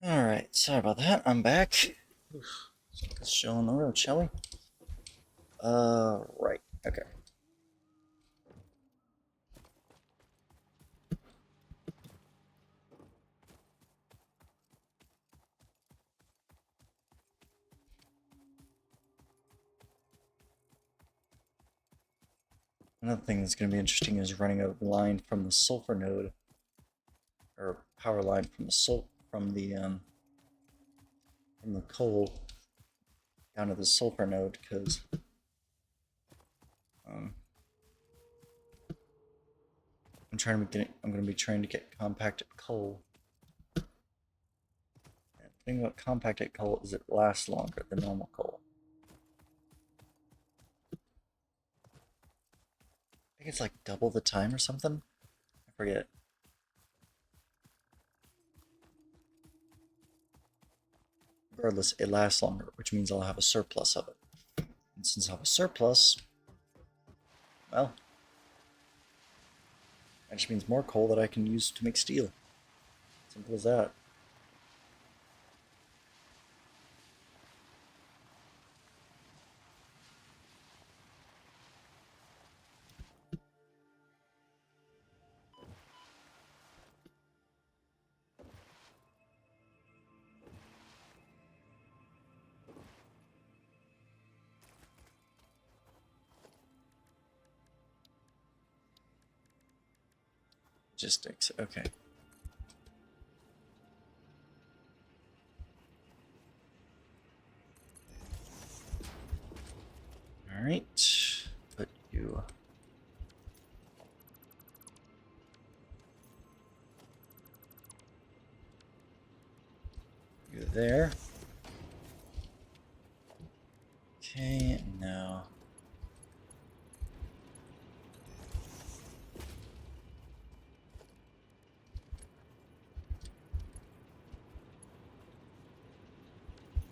Alright, sorry about that. I'm back. Let's get this show on the road, shall we? Right. Okay. Another thing that's going to be interesting is running a line from the sulfur node, or power line from the from the coal down to the sulfur node, because um, I'm going to be trying to get compacted coal. And the thing about compacted coal is it lasts longer than normal coal. I think it's like double the time or something. I forget. Regardless, it lasts longer, which means I'll have a surplus of it. And since I have a surplus, well, that just means more coal that I can use to make steel. Simple as that. Logistics, okay. Alright, put you there. Okay, now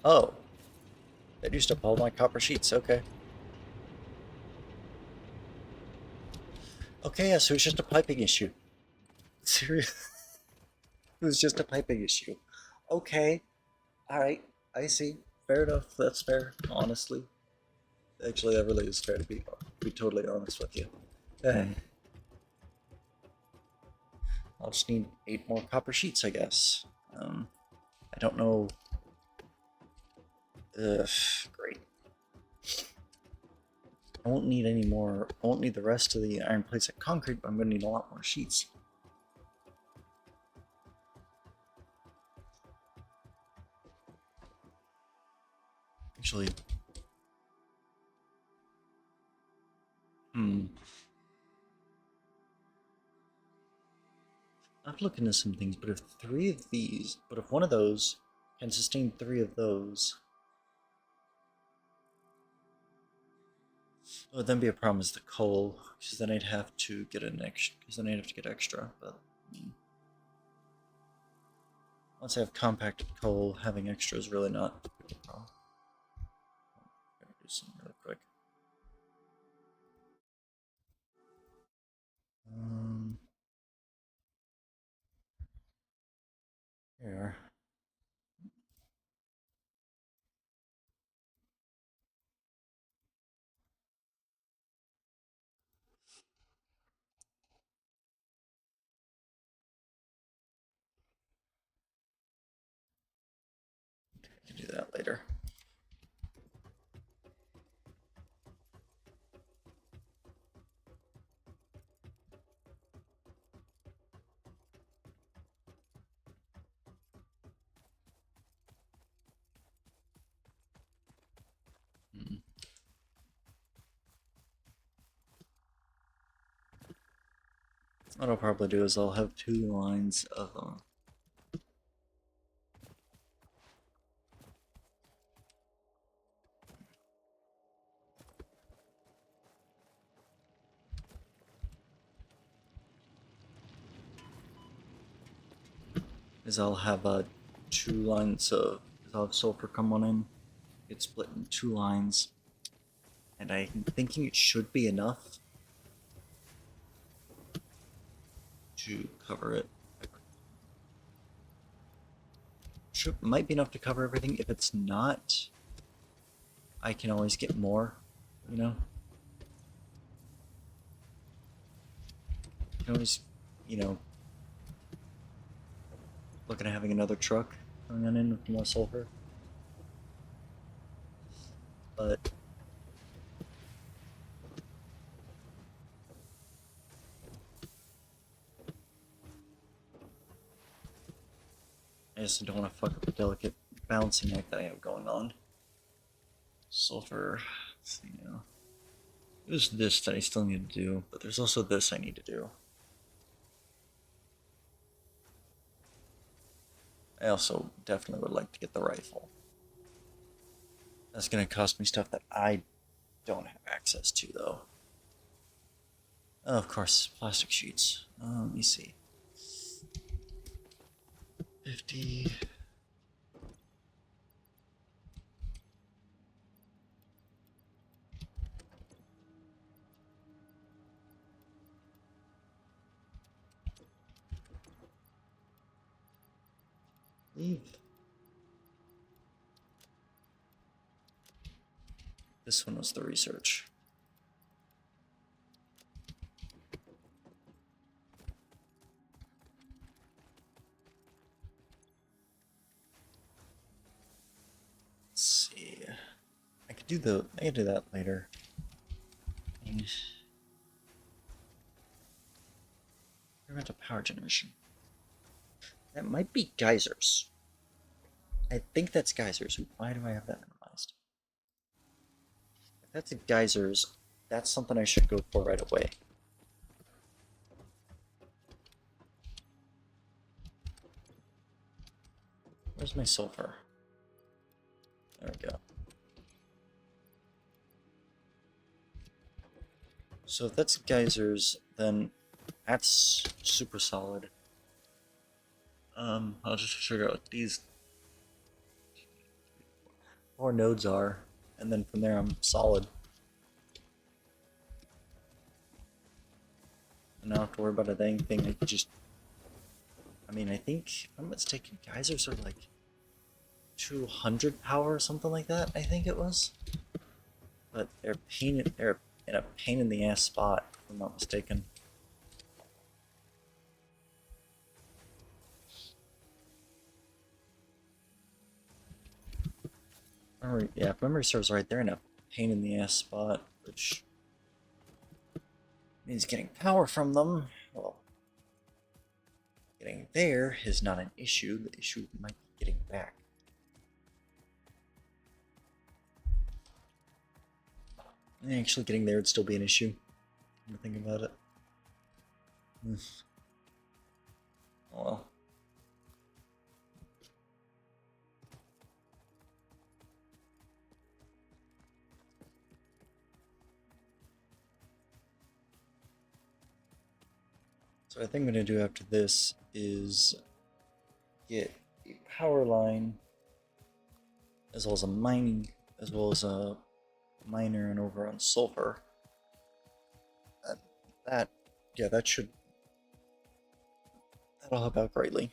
oh, that used up all my copper sheets, okay. Okay, yeah, so it's just a piping issue. Seriously? It was just a piping issue. Okay, alright, I see. Fair enough, that's fair, honestly. Actually, that really is fair to be totally honest with you. I'll just need 8 more copper sheets, I guess. I don't know. Ugh, great. I won't need any more. I won't need the rest of the iron plates and concrete, but I'm going to need a lot more sheets. Actually, I'm looking at some things, but if one of those can sustain 3 of those, it would then be a problem is the coal, because then I'd have to get extra, but once I have compacted coal, having extra is really not a big problem. I'm gonna do something really quick. Here we are. I can do that later. What I'll probably do is I'll have 2 lines of is I'll have 2 lines of I'll have sulfur come on in. It's split in 2 lines, and I'm thinking it should be enough to cover it. might be enough to cover everything. If it's not, I can always get more, you know? I can always, you know, looking at having another truck coming on in with more sulfur. But I just don't want to fuck up the delicate balancing act that I have going on. Sulfur, let's see now. There's this that I still need to do, but there's also this I need to do. I also definitely would like to get the rifle. That's going to cost me stuff that I don't have access to, though. Oh, of course, plastic sheets. Let me see. 50. Leave. This one was the research. Let's see. I could do that later. Environmental power generation. That might be geysers. I think that's geysers. Why do I have that minimized? If that's a geysers, that's something I should go for right away. Where's my sulfur? There we go. So if that's geysers, then that's super solid. I'll just figure out what these 4 nodes are, and then from there I'm solid. And I don't have to worry about a dang thing. I could just, I mean, I think, if I'm mistaken, geysers are like 200 power or something like that, I think it was. But they're in a pain in the ass spot, if I'm not mistaken. Yeah, if memory serves right, they're in a pain in the ass spot, which means getting power from them. Well, getting there is not an issue. The issue might be getting back. And actually, getting there would still be an issue. I'm thinking about it. Oh well. So I think I'm going to do after this is get a power line, as well as a mining, as well as a miner and over on sulfur. And that, yeah, that'll help out greatly.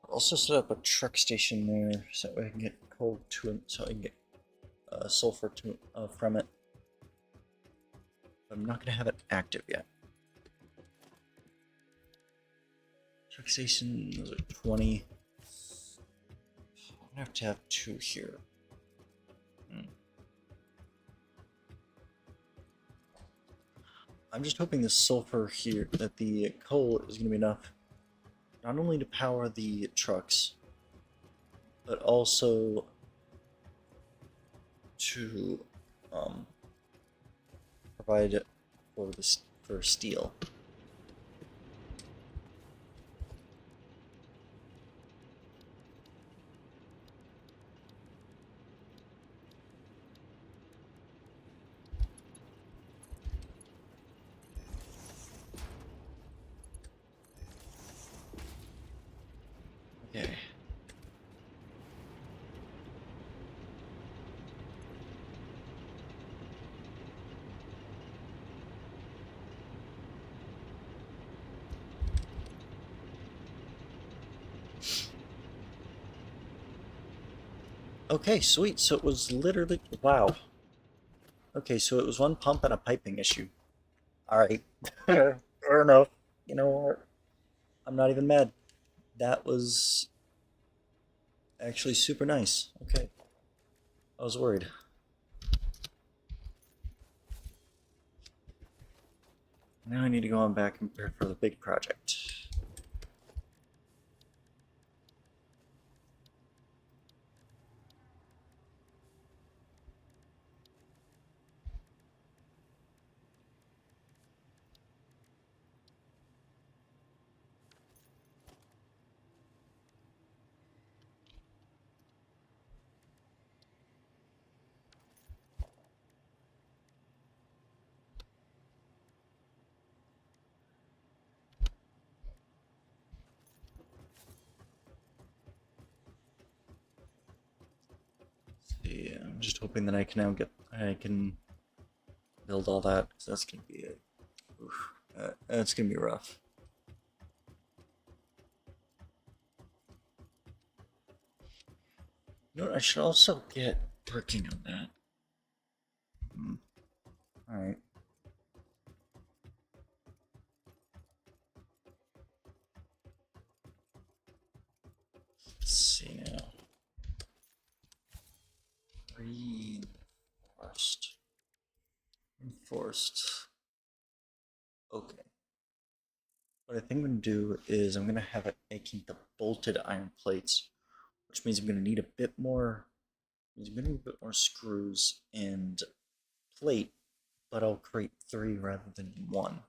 I'll also set up a truck station there so I can get coal to it, so I can get sulfur to from it. I'm not going to have it active yet. Truck station, those are 20. I'm going to have 2 here. I'm just hoping the sulfur here, that the coal is going to be enough, not only to power the trucks, but also to provide for steel. Okay. Okay, sweet. So it was literally... Wow. Okay, so it was one pump and a piping issue. Alright. Fair enough. You know what? I'm not even mad. That was actually super nice. Okay. I was worried. Now I need to go on back and prepare for the big project. See, I'm just hoping that I can now I can build all that, because that's gonna be that's gonna be rough. You know what, I should also get working on that. Alright. Let's see now. Reinforced. Reinforced. Okay. What I think I'm going to do is I'm going to have it making the bolted iron plates, which means I'm going to need a bit more, screws and plate, but I'll create 3 rather than 1.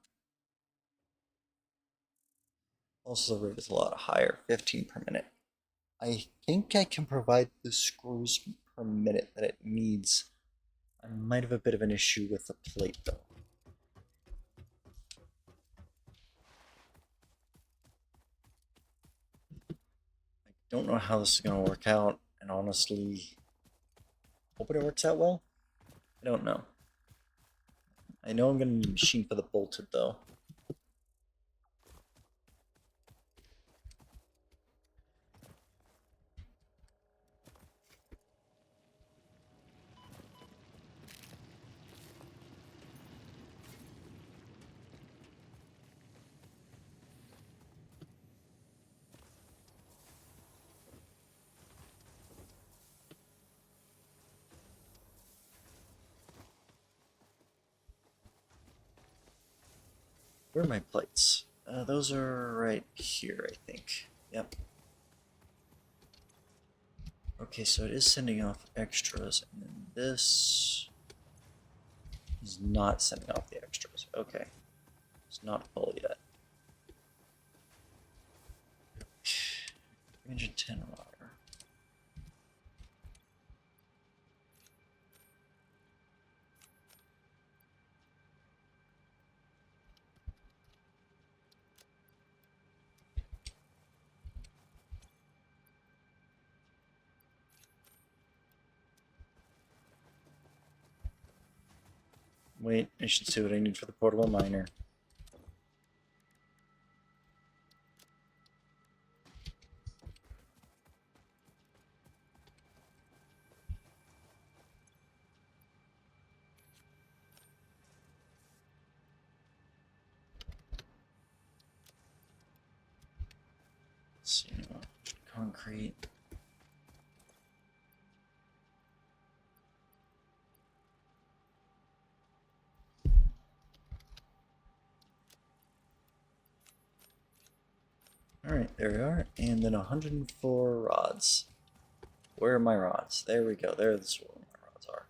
Also, the rate is a lot higher, 15 per minute. I think I can provide the screws per minute that it needs. I might have a bit of an issue with the plate though. I don't know how this is going to work out, and honestly, hope it works out well. I don't know. I know I'm going to need a machine for the bolted though. Where are my plates? Those are right here, I think. Yep. Okay, so it is sending off extras, and then this is not sending off the extras. Okay. It's not full yet. 310 wire. Wait, I should see what I need for the portable miner. Let's see, concrete. Alright, there we are. And then 104 rods. Where are my rods? There we go. There's where my rods are.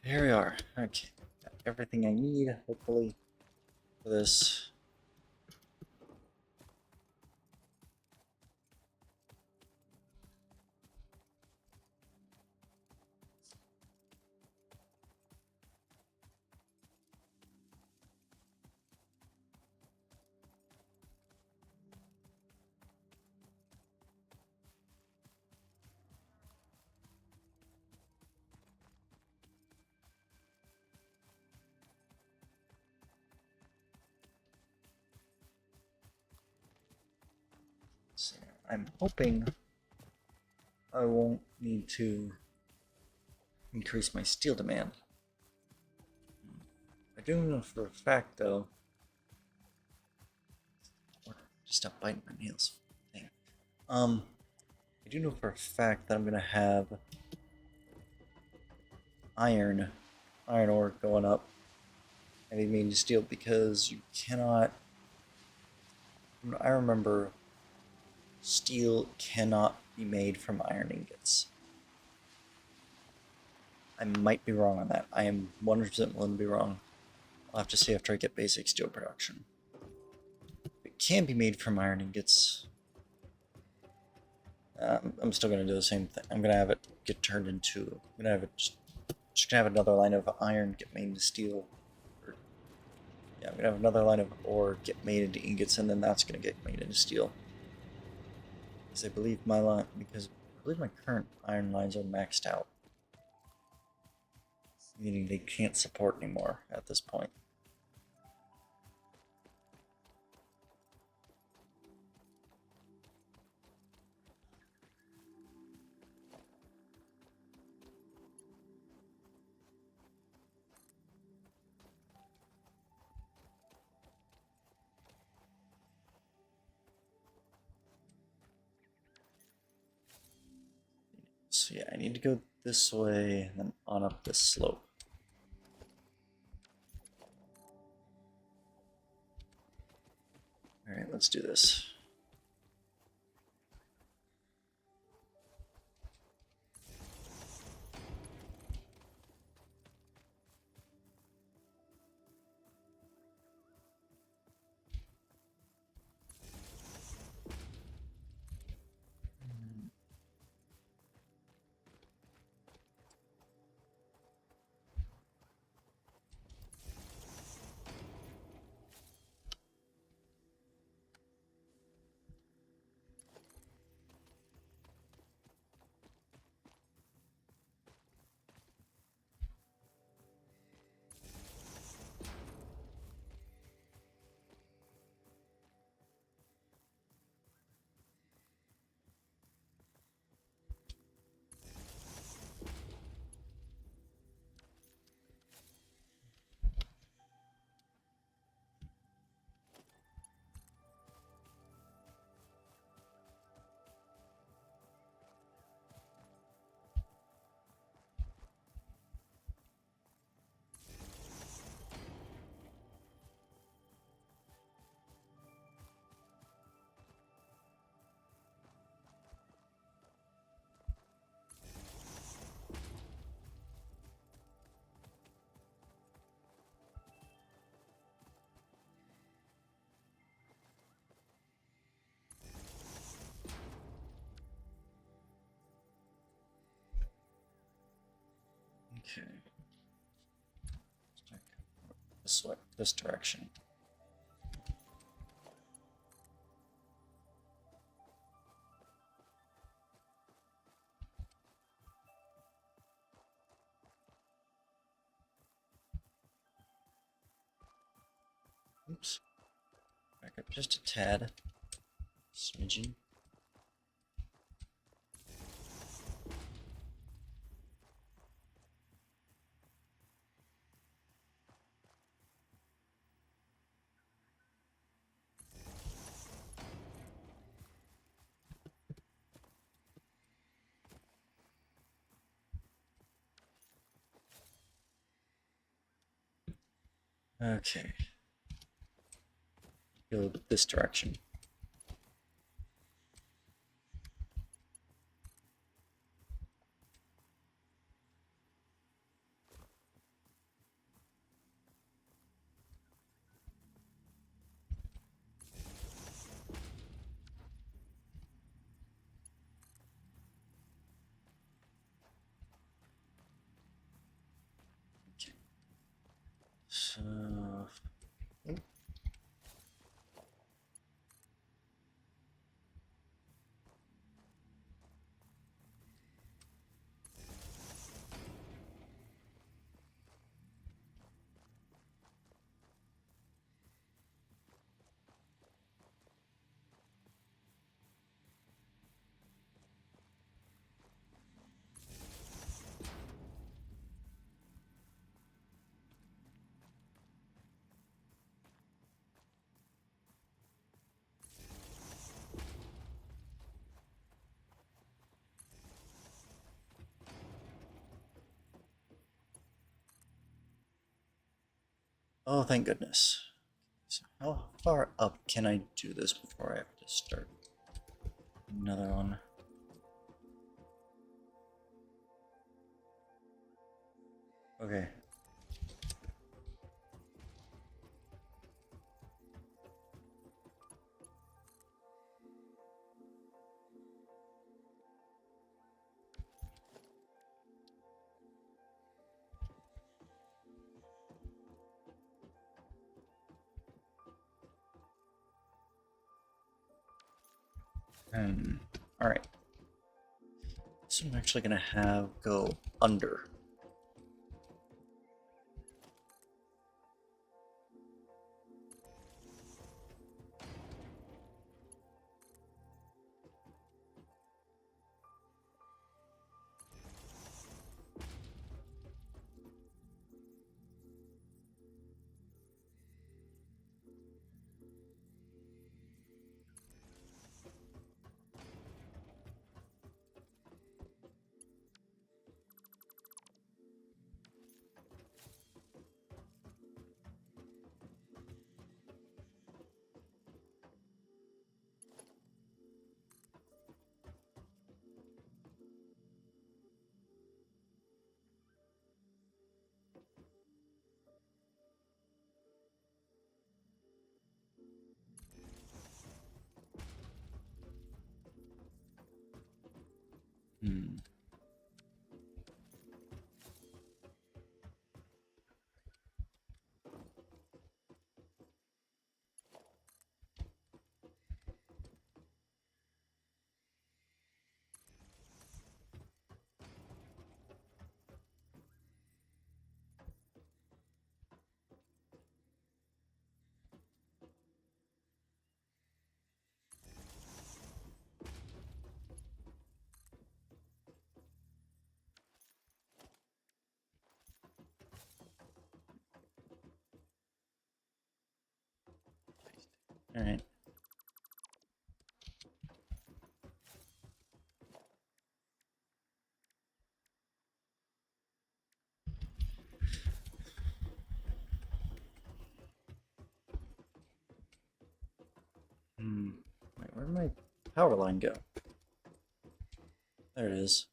There we are. Okay. Got everything I need, hopefully, for this. I'm hoping I won't need to increase my steel demand. I do know for a fact, though. Just stop biting my nails. Dang. I do know for a fact that I'm gonna have iron ore going up. I need me to steel because you cannot. I remember steel cannot be made from iron ingots. I might be wrong on that. I am 100% willing to be wrong. I'll have to see after I get basic steel production. It can be made from iron ingots. I'm still going to do the same thing. I'm going to have it get turned into... I'm going to have it just going to have another line of iron get made into steel. Yeah, I'm going to have another line of ore get made into ingots, and then that's going to get made into steel. Because I believe my current iron lines are maxed out. Meaning they can't support anymore at this point. So yeah, I need to go this way and then on up this slope. Alright, let's do this. Okay. This way, this direction. Oops. Back up just a tad. Smidgen. Okay. Go this direction. Okay. So Oh, thank goodness. So how far up can I do this before I have to start another one? Okay. Alright. So I'm actually gonna have go under. Hmm. Alright. Hmm. Wait, where'd my power line go? There it is.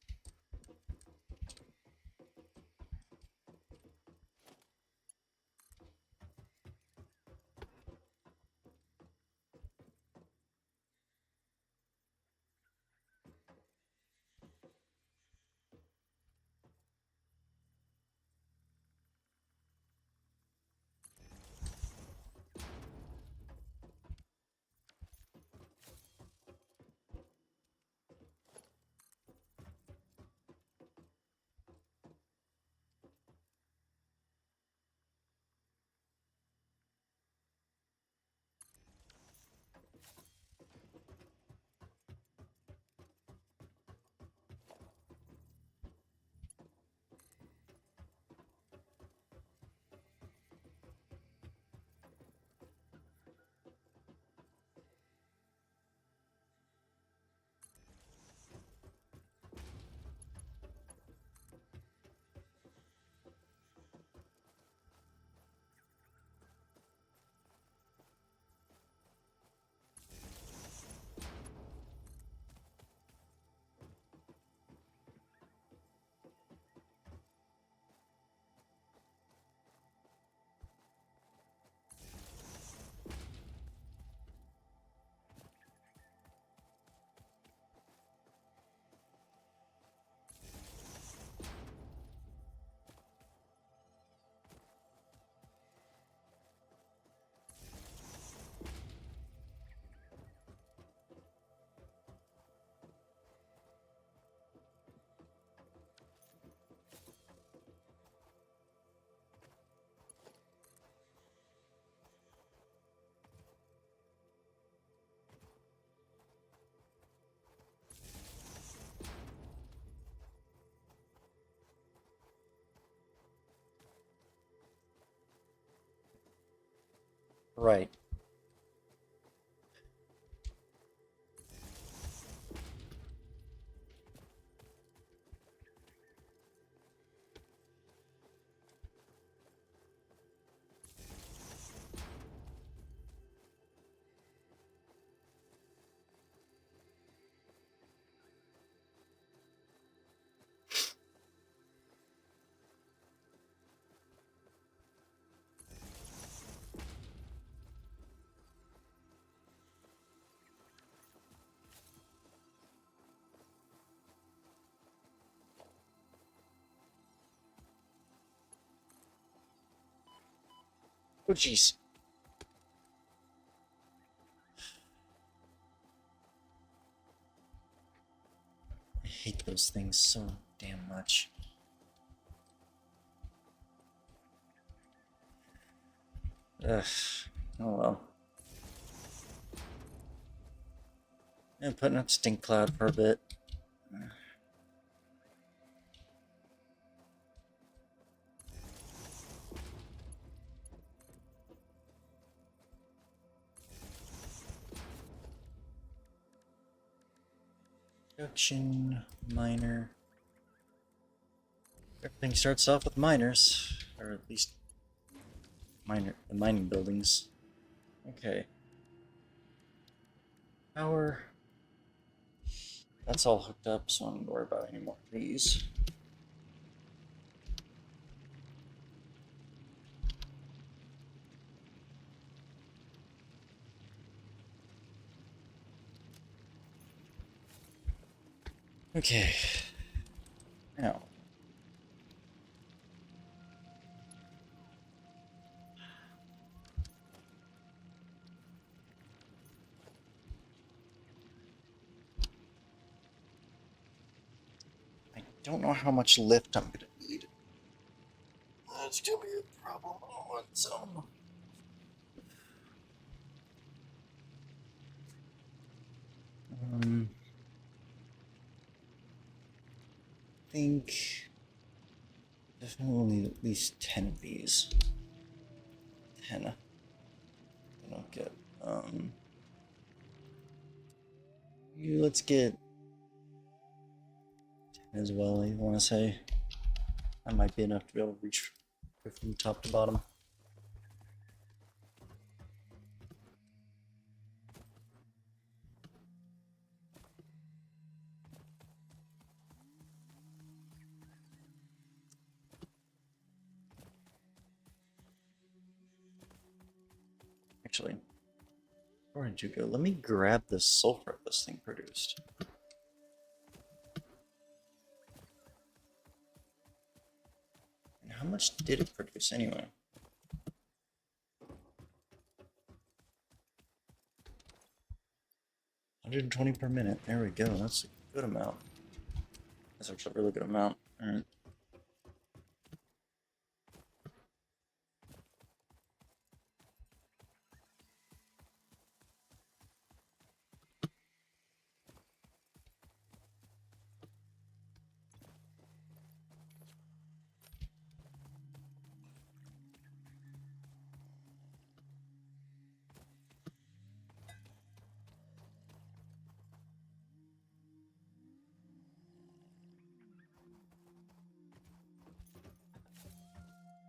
Right. Oh, jeez. I hate those things so damn much. Ugh. Oh well. And putting up Stink Cloud for a bit. Production, miner. Everything starts off with miners, or at least the mining buildings. Okay. Power. That's all hooked up, so I don't worry about any more of these. Okay. Now. I don't know how much lift I'm gonna need. That's gonna be a problem on its own. I think definitely will need at least 10 of these. 10. I don't get let's get 10 as well, I wanna say. That might be enough to be able to reach from top to bottom. Actually, where did you go? Let me grab the sulfur this thing produced. And how much did it produce anyway? 120 per minute. There we go. That's a good amount. That's actually a really good amount. All right.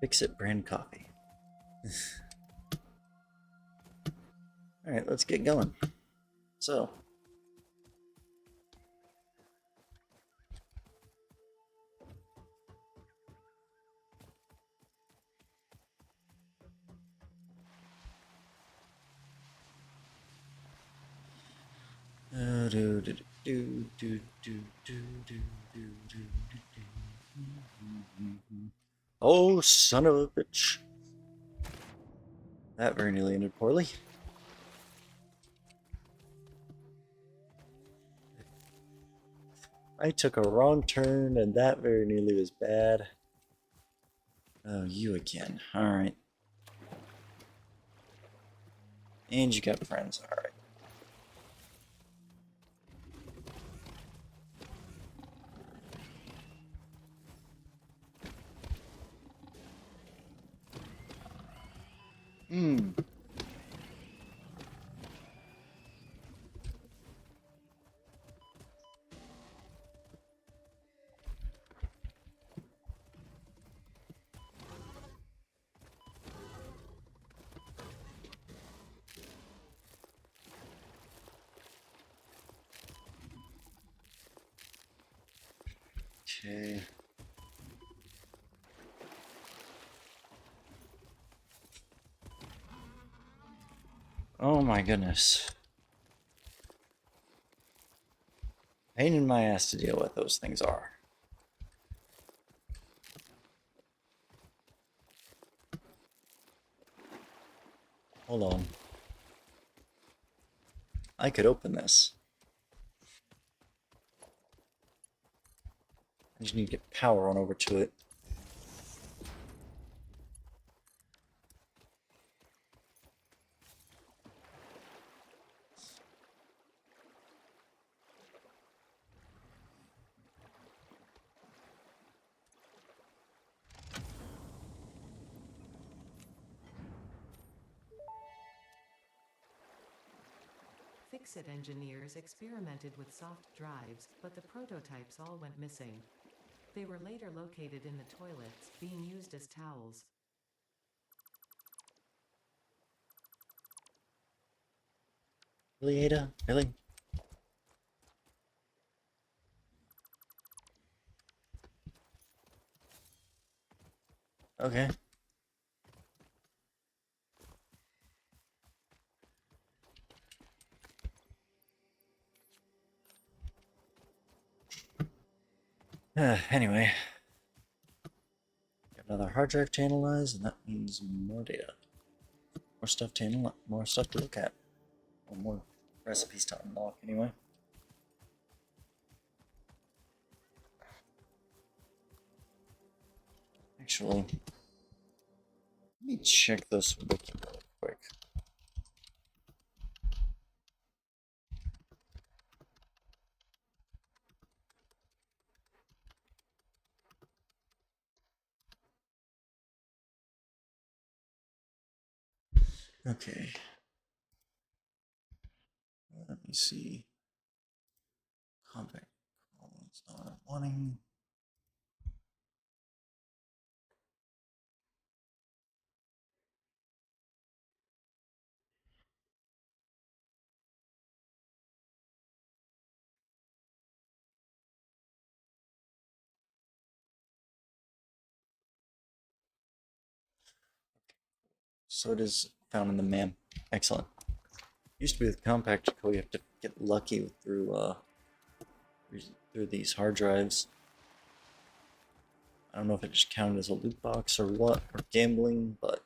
Fix It brand coffee. All right, let's get going. So, oh, son of a bitch. That very nearly ended poorly. I took a wrong turn, and that very nearly was bad. Oh, you again. Alright. And you got friends. Alright. Hmm. Okay. Oh my goodness. Pain in my ass to deal with, those things are. Hold on. I could open this. I just need to get power on over to it. Fix-It engineers experimented with soft drives, but the prototypes all went missing. They were later located in the toilets, being used as towels. Really, Ada? Really? Okay. Anyway. Got another hard drive to analyze, and that means more data. More stuff to analyze, more stuff to look at. Or more recipes to unlock, anyway. Actually, let me check this wiki real quick. Okay. Let me see. Compact columns not wanting. So it is found in the MAM. Excellent. Used to be with Compact Co, you have to get lucky through these hard drives. I don't know if it just counted as a loot box or what, or gambling, but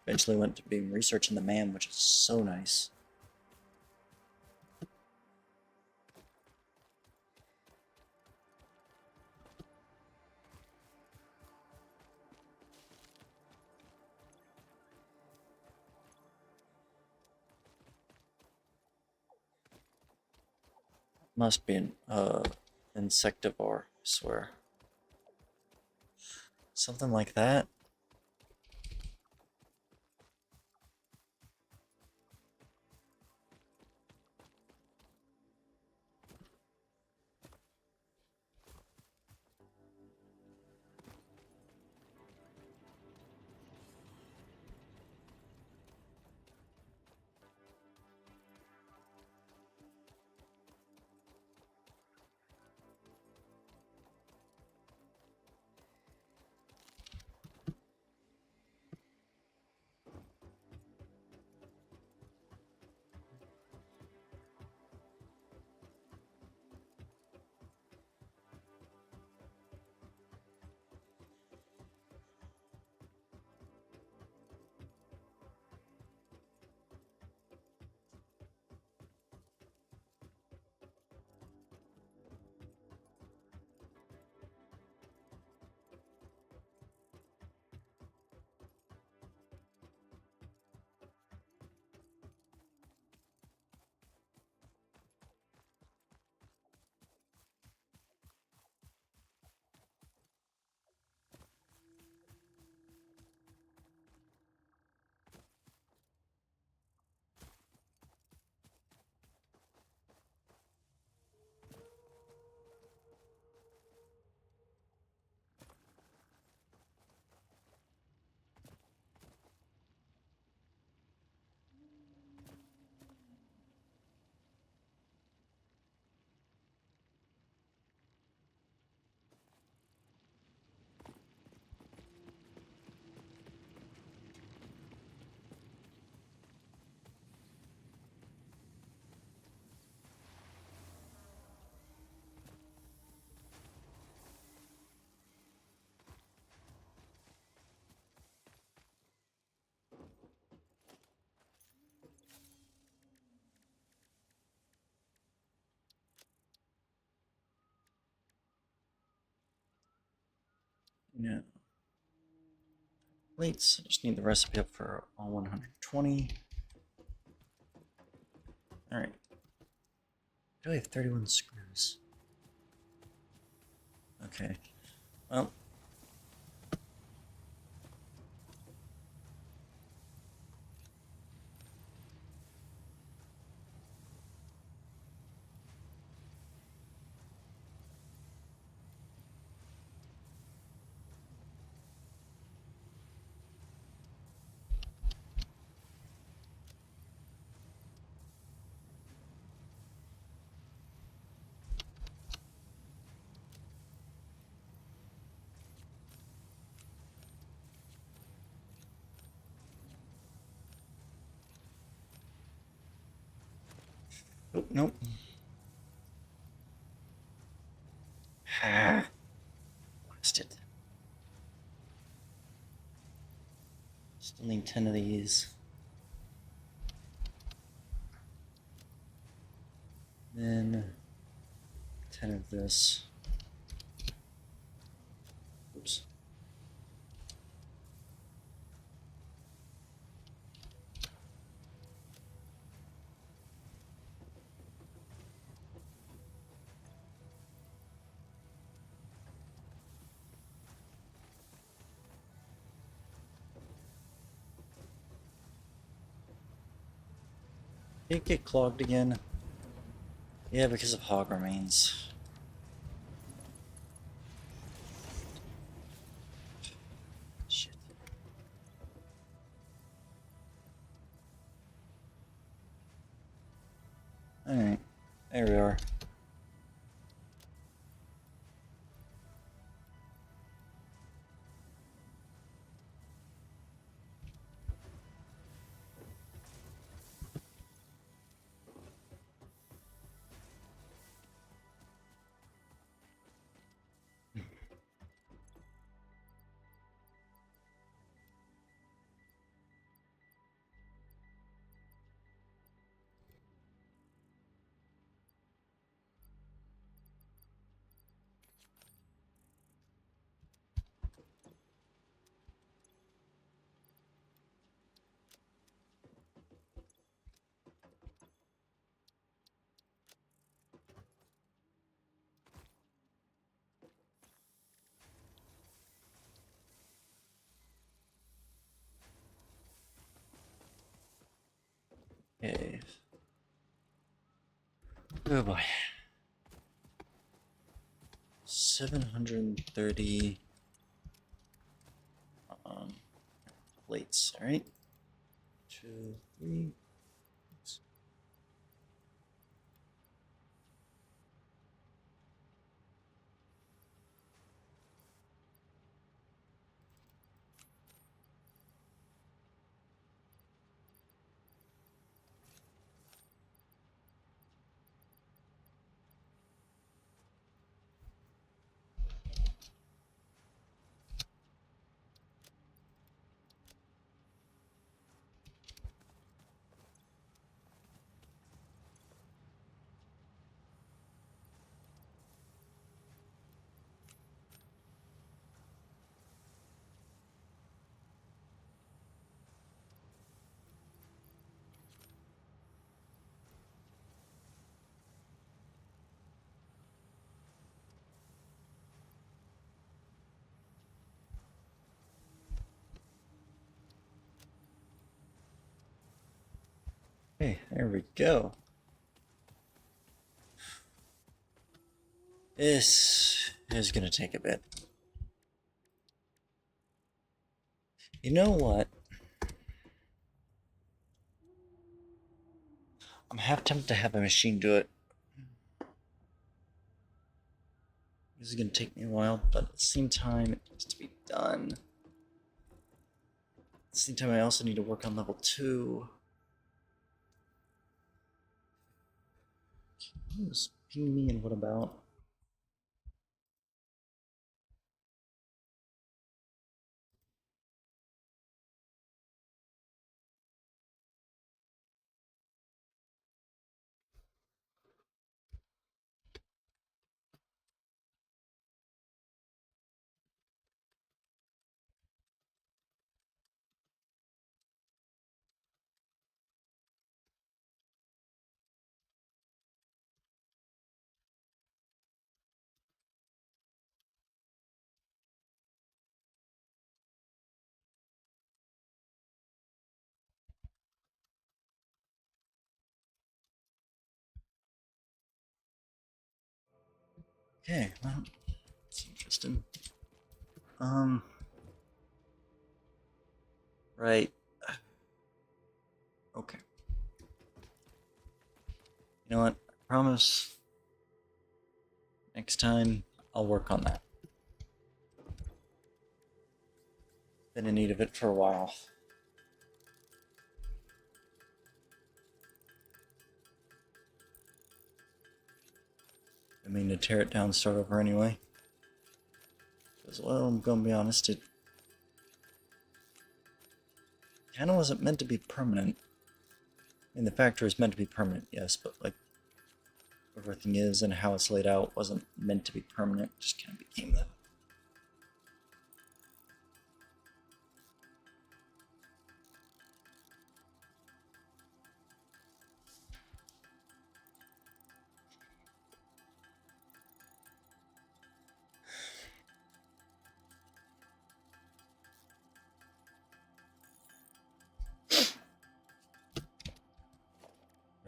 eventually went to being research in the MAM, which is so nice. Must be an insectivore, I swear. Something like that. No. Plates. I just need the recipe up for all 120. Alright. Do I have 31 screws? Okay. Well. Oh, nope. Ah. Lost it. Still need 10 of these. Then 10 of this. Oops. Did it get clogged again? Yeah, because of hog remains. Shit. Alright. There we are. Okay. Oh boy. 730 plates, alright? 2, 3. Okay, there we go. This is gonna take a bit. You know what? I'm half tempted to have a machine do it. This is gonna take me a while, but at the same time, it needs to be done. At the same time, I also need to work on level 2. Who's pinging me and what about? Okay, well, that's interesting. Right. Okay. You know what? I promise next time I'll work on that. Been in need of it for a while. I mean to tear it down, start over anyway. Because, well, I'm gonna be honest, it kinda wasn't meant to be permanent. I mean, the factory is meant to be permanent, yes, but, like, everything is and how it's laid out wasn't meant to be permanent, it just kind of became that.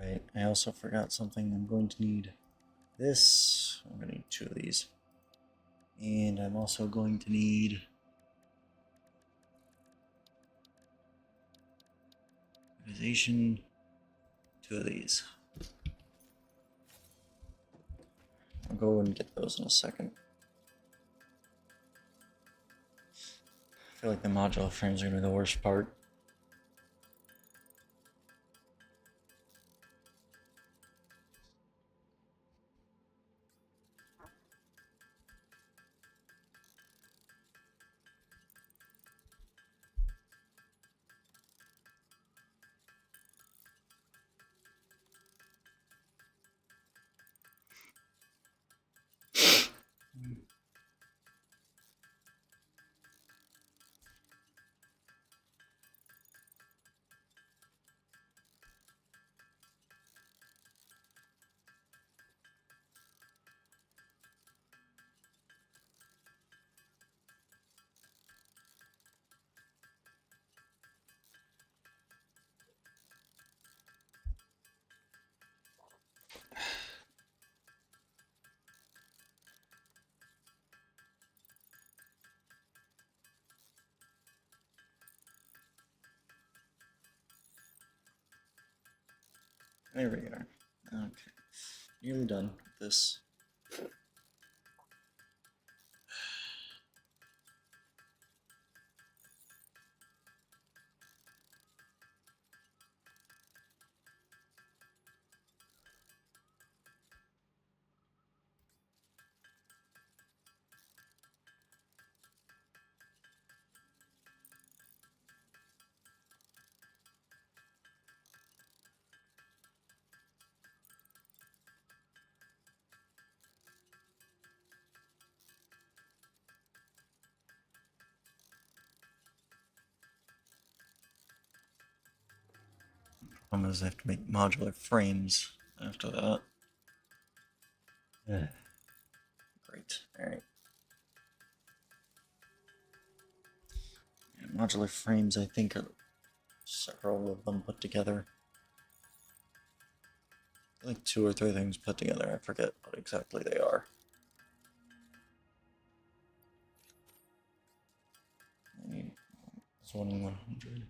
Right, I also forgot something. I'm going to need this. I'm going to need 2 of these. And I'm also going to need organization, 2 of these. I'll go and get those in a second. I feel like the modular frames are going to be the worst part. There we are. Okay. Nearly done with this. Problem is I have to make modular frames after that. Great. Alright. Modular frames, I think, are several of them put together. Like 2 or 3 things put together. I forget what exactly they are. It's 1 in 100.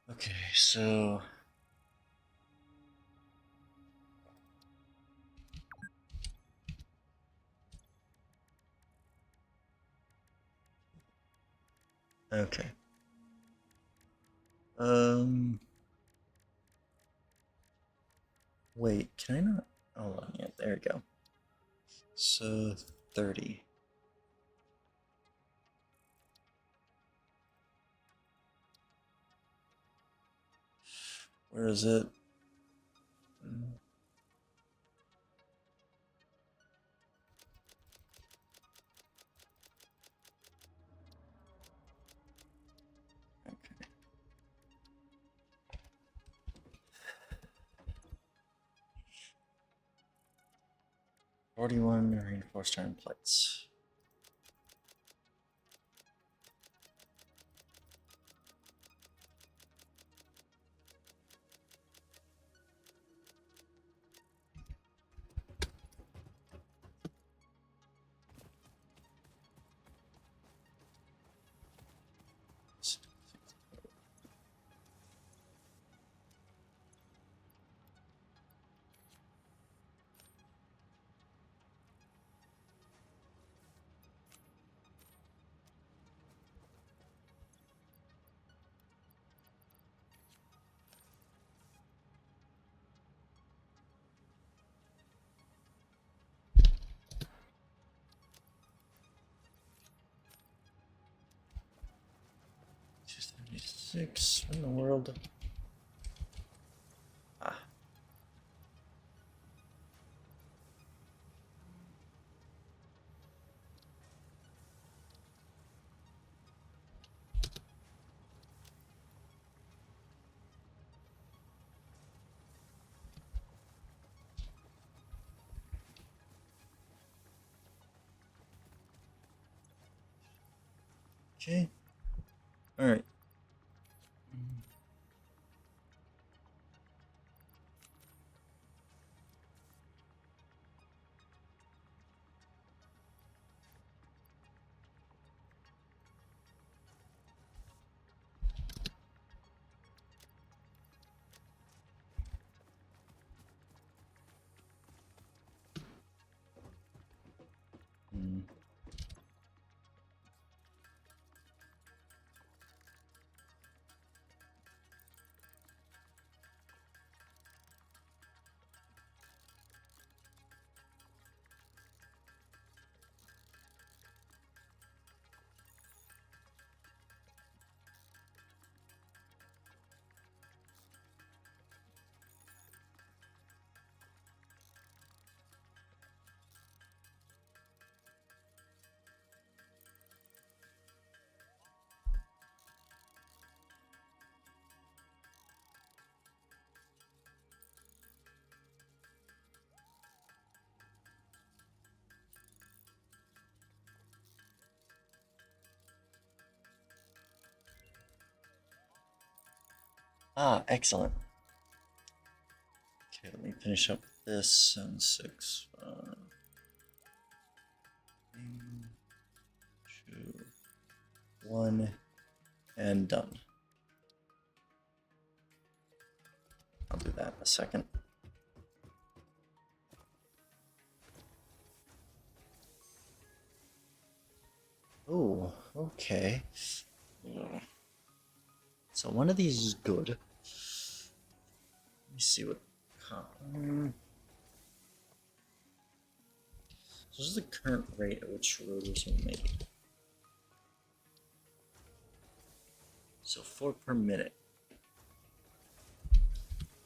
Okay, so okay. Wait, can I not? Hold on, yeah, there we go. So 30. Where is it? Okay. 41 reinforced iron plates. 56. What in the world? Ah. Okay. All right. Hmm. Ah, excellent. Okay, let me finish up this and 6, 2, 1, and done. I'll do that in a second. Oh, okay. So one of these is good. Let me see what. So this is the current rate at which rotors are made. So 4 per minute.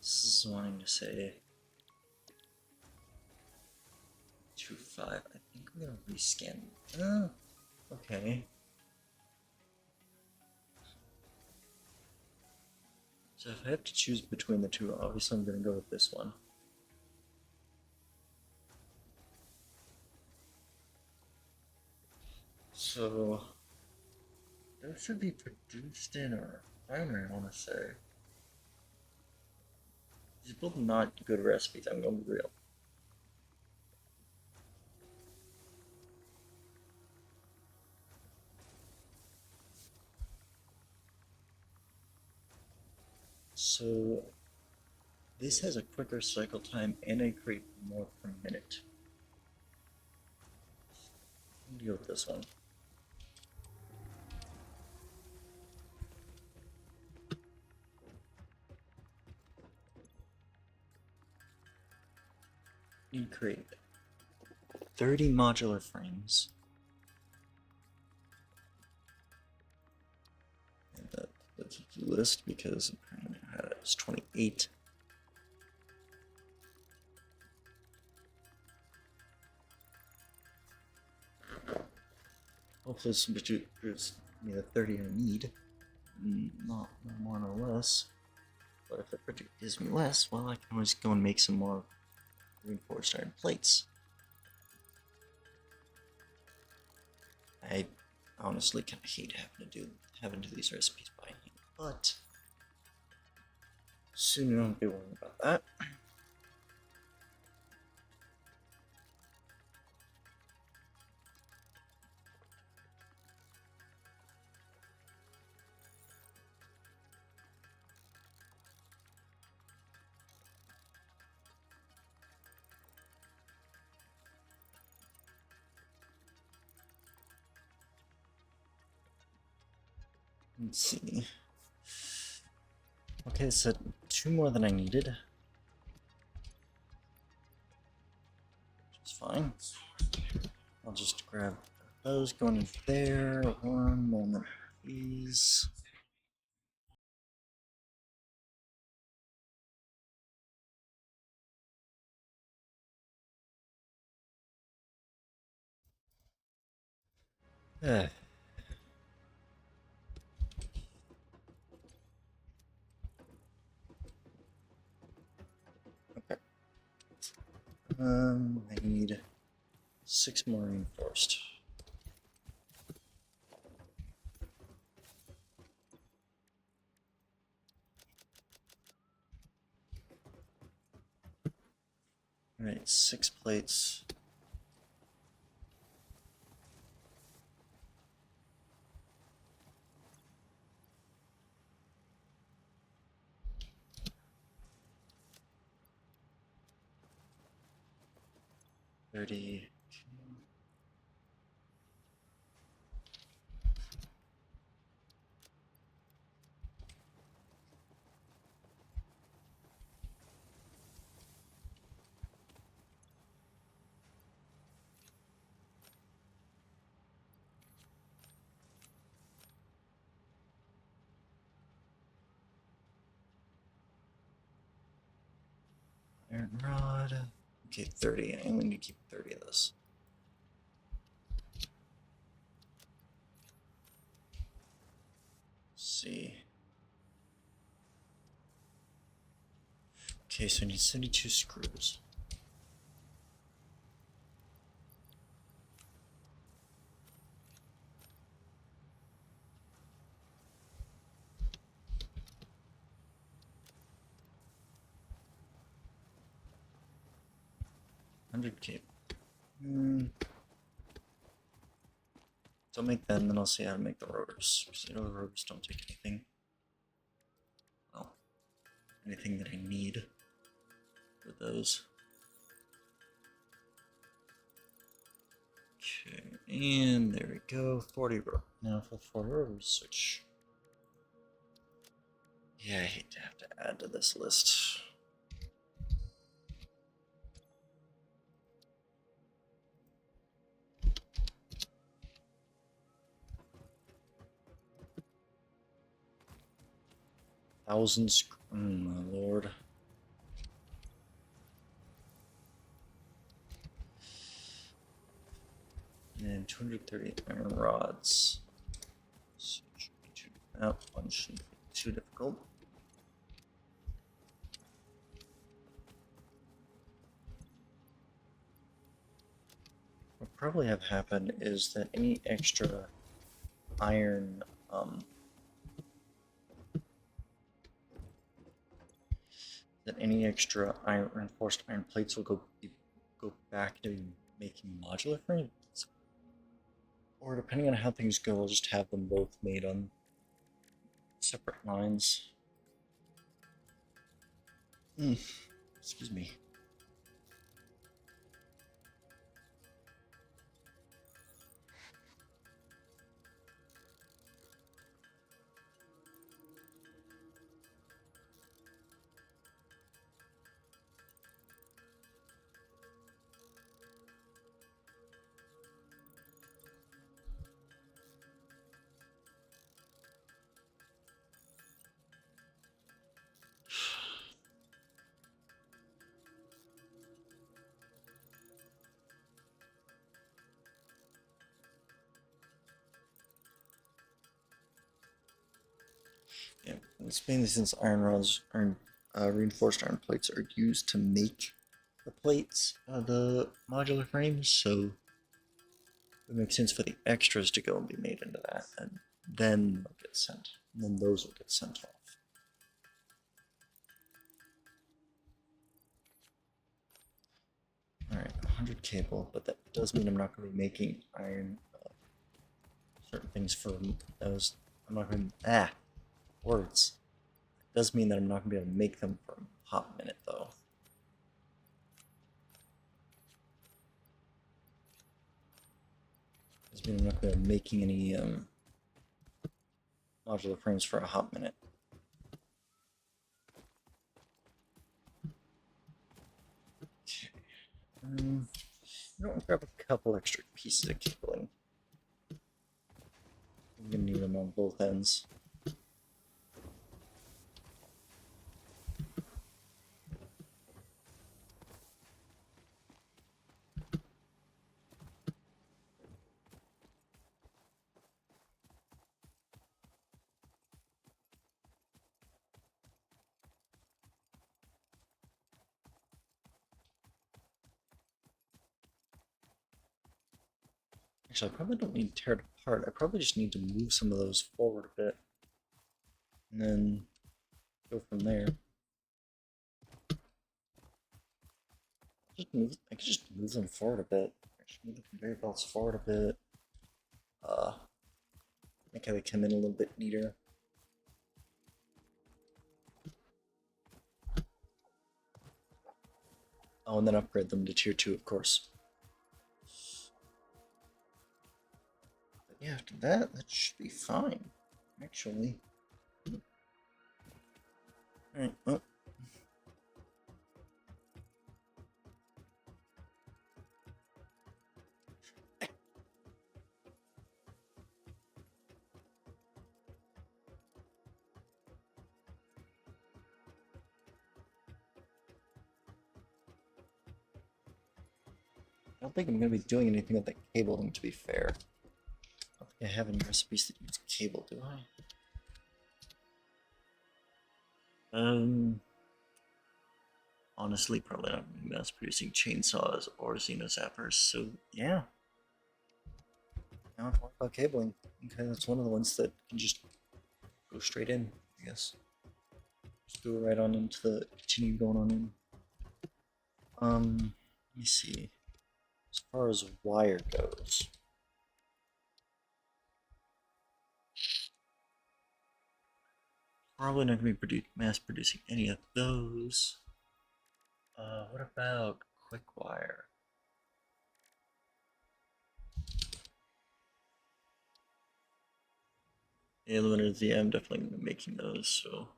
This is wanting to say 2.5. I think I'm gonna rescan. Okay. So if I have to choose between the two, obviously I'm gonna go with this one. So those should be produced in a refinery, I wanna say. These are both not good recipes, I'm gonna be real. So this has a quicker cycle time and I create more per minute. I'll deal with this one. You create 30 modular frames. And that's the list because apparently I had it as 28. Hopefully this will produce me the 30 I need. Not more nor less. But if it gives me less, well, I can always go and make some more reinforced iron plates. I honestly kind of hate having to do these recipes by hand, but soon you won't be worrying about that. Let's see. Okay, so 2 more than I needed. Which is fine. I'll just grab those going in there. One moment, please. Eh. Okay. I need 6 more reinforced. Alright, 6 plates. $30. Iron rod. Okay, 30. I only need to keep 30 of this. Let's see. Okay, so I need 72 screws. $100 Don't make that, and then I'll see how to make the rotors. Because the rotors don't take anything. Well, anything that I need for those. Okay, and there we go. 40 rotors. Now for 40 rotors, switch. Yeah, I hate to have to add to this list. Thousands. Oh my lord. And 230 iron rods. So it should be that one shouldn't be too difficult. What probably have happened is that any extra iron reinforced iron plates will go back to making modular frames. Or depending on how things go, I'll just have them both made on separate lines. Excuse me. Yeah, it's mainly since iron rods, reinforced iron plates are used to make the plates, the modular frames, so it makes sense for the extras to go and be made into that, and then they'll get sent. And then those will get sent off. Alright, 100 cable, but that does mean I'm not going to be making iron, certain things for those. I'm not going to, words. It does mean that I'm not going to be able to make them for a hot minute, though. It does mean I'm not going to be making any, modular frames for a hot minute. Okay. I'm going to grab a couple extra pieces of cabling. I'm going to need them on both ends. Actually, I probably don't need to tear it apart. I probably just need to move some of those forward a bit. And then go from there. I could just move them forward a bit. Actually, move the conveyor belts forward a bit. Make how they come in a little bit neater. Oh, and then upgrade them to tier 2, of course. But yeah, after that, that should be fine, actually. Alright, well. I don't think I'm going to be doing anything with the cabling, to be fair. I don't think I have any recipes that use cable, do I? Honestly, probably not going to be mass producing chainsaws or xenozappers, so yeah. I don't have to worry about cabling. Okay, that's one of the ones that can just go straight in, I guess. Just go right on into the, continue going on in. Let me see. As far as wire goes, probably not going to be mass producing any of those. What about quick wire? Eliminators, yeah, I'm definitely going to be making those, so.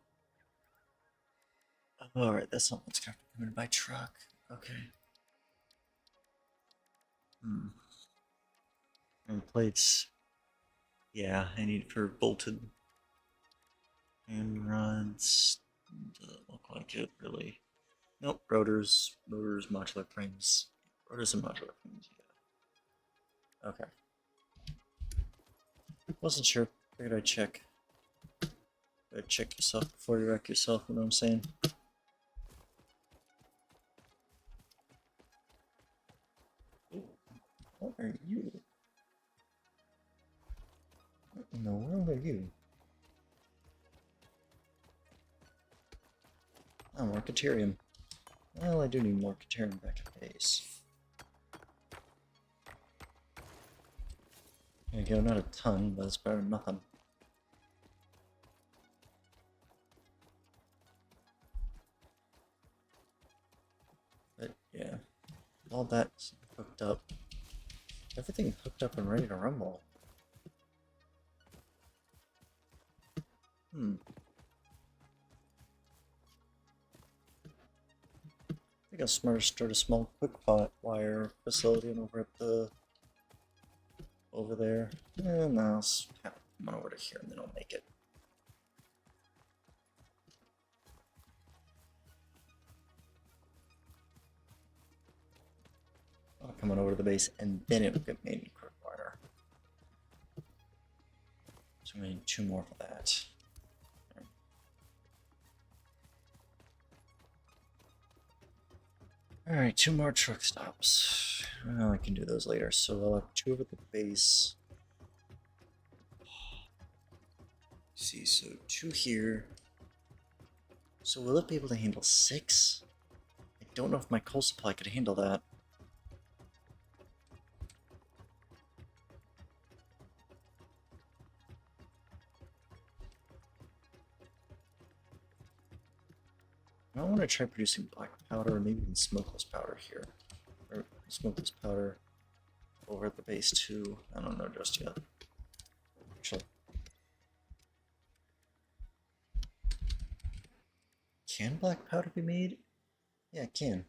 Alright, that's not what's going to come in by truck. Okay. And plates. Yeah, I need for bolted and rods. Doesn't look like it, really. Nope, rotors, modular frames. Rotors and modular frames, yeah. Okay. Wasn't sure. Figured I'd check. Gotta check yourself before you wreck yourself, you know what I'm saying? Ooh, what are you? What in the world are you? Oh, Marketerium. Well, I do need Marketerium back at base. There you go, not a ton, but it's better than nothing. But yeah, all that's hooked up. Everything hooked up and ready to rumble. I think I'm smarter to start a small quick wire facility over at the over there. And now I'll come on over to here and then I'll make it. I'll come on over to the base and then it will get made in quick wire. So we need 2 more for that. Alright, 2 more truck stops. Well, I can do those later. So I'll have 2 over at the base. See, so 2 here. So will it be able to handle 6? I don't know if my coal supply could handle that. I want to try producing black powder or maybe even smokeless powder here. Or smokeless powder over at the base too. I don't know just yet. Actually. Can black powder be made? Yeah, it can.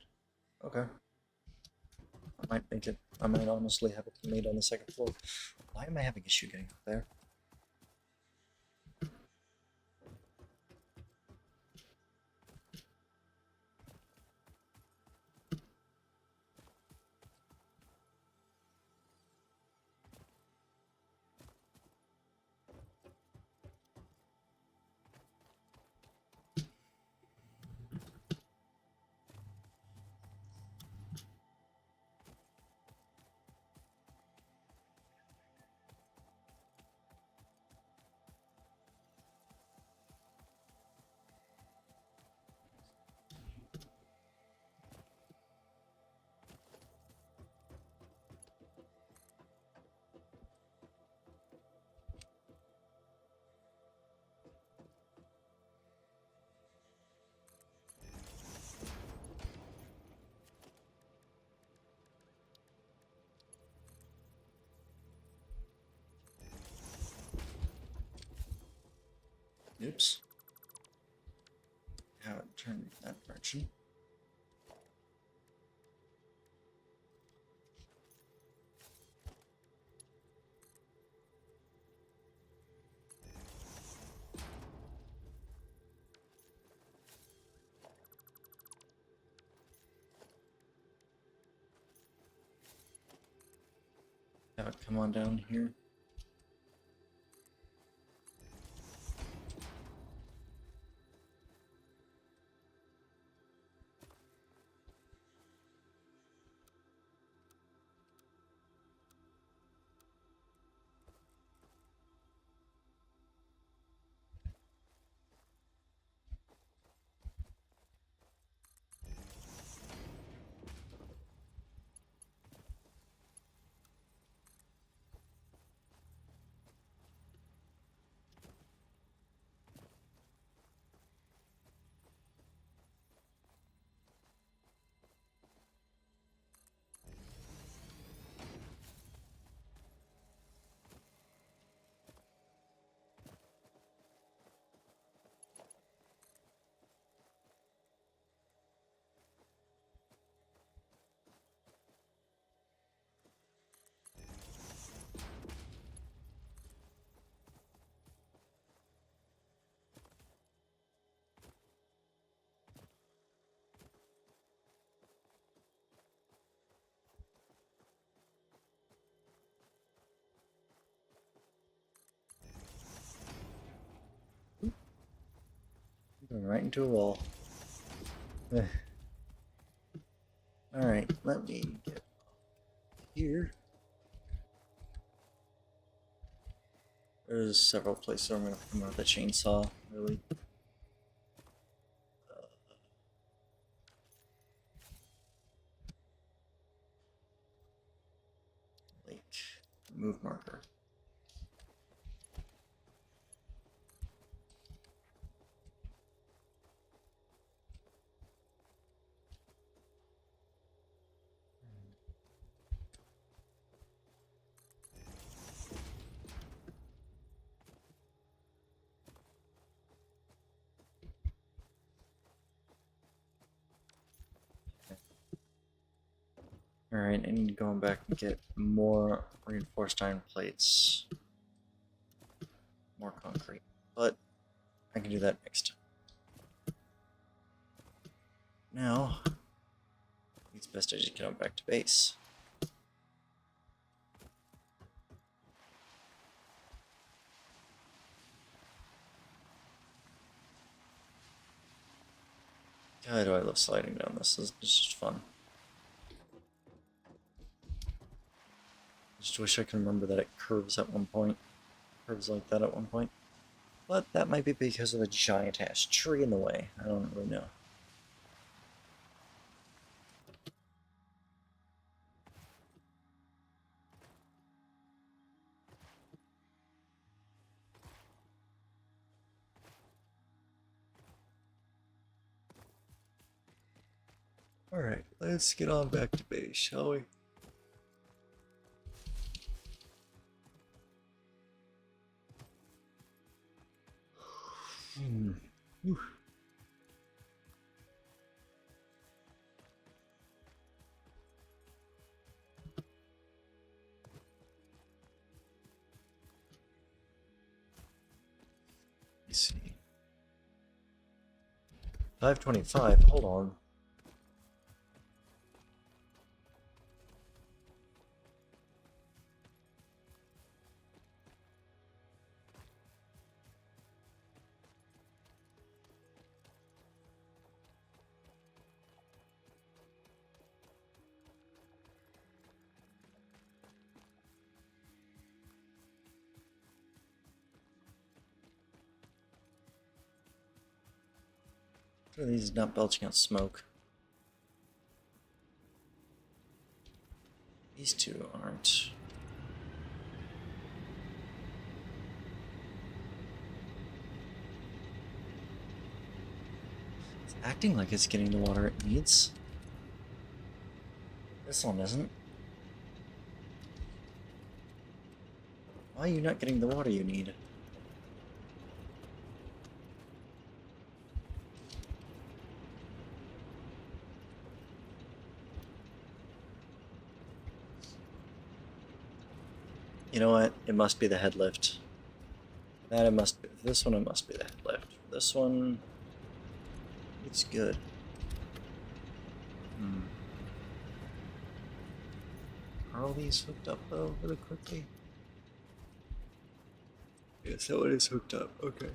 Okay. I might make it. I might honestly have it made on the 2nd floor. Why am I having issue getting up there? Oops. How it turned that direction. Have it come on down here. Going right into a wall. Alright, let me get here. There's several places where I'm going to come out with a chainsaw, really. Like, move marker. Alright, I need to go back and get more reinforced iron plates. More concrete. But I can do that next time. Now, it's best I just get on back to base. God, do I love sliding down this. This is just fun. Just wish I could remember that it curves at one point. Curves like that at one point. But that might be because of the giant ass tree in the way. I don't really know. Alright, let's get on back to base, shall we? Whew. Let's see. 525, hold on. Sure, these not belching out smoke. These two aren't. It's acting like it's getting the water it needs. This one isn't. Why are you not getting the water you need? You know what? It must be the head lift. That it must be. This one, it must be the head lift. This one, it's good. Are all these hooked up though, really quickly? Yes, that one is hooked up. Okay.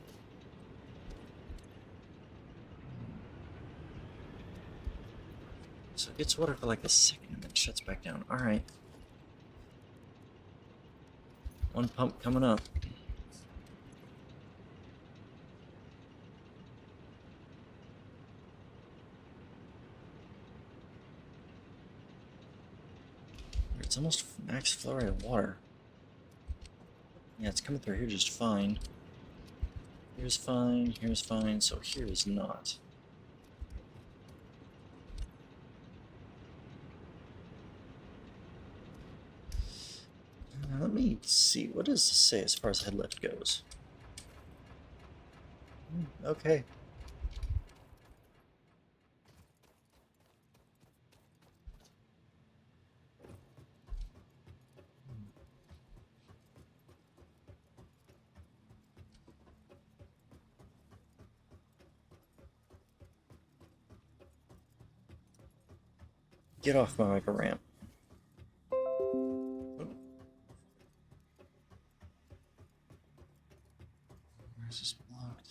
So it gets water for like a second and then shuts back down. Alright. One pump coming up. It's almost max flow rate of water. Yeah, it's coming through here just fine. Here's fine, so here is not. Let me see, what does this say as far as head lift goes? Okay. Get off my micro ramp. Where's this blocked?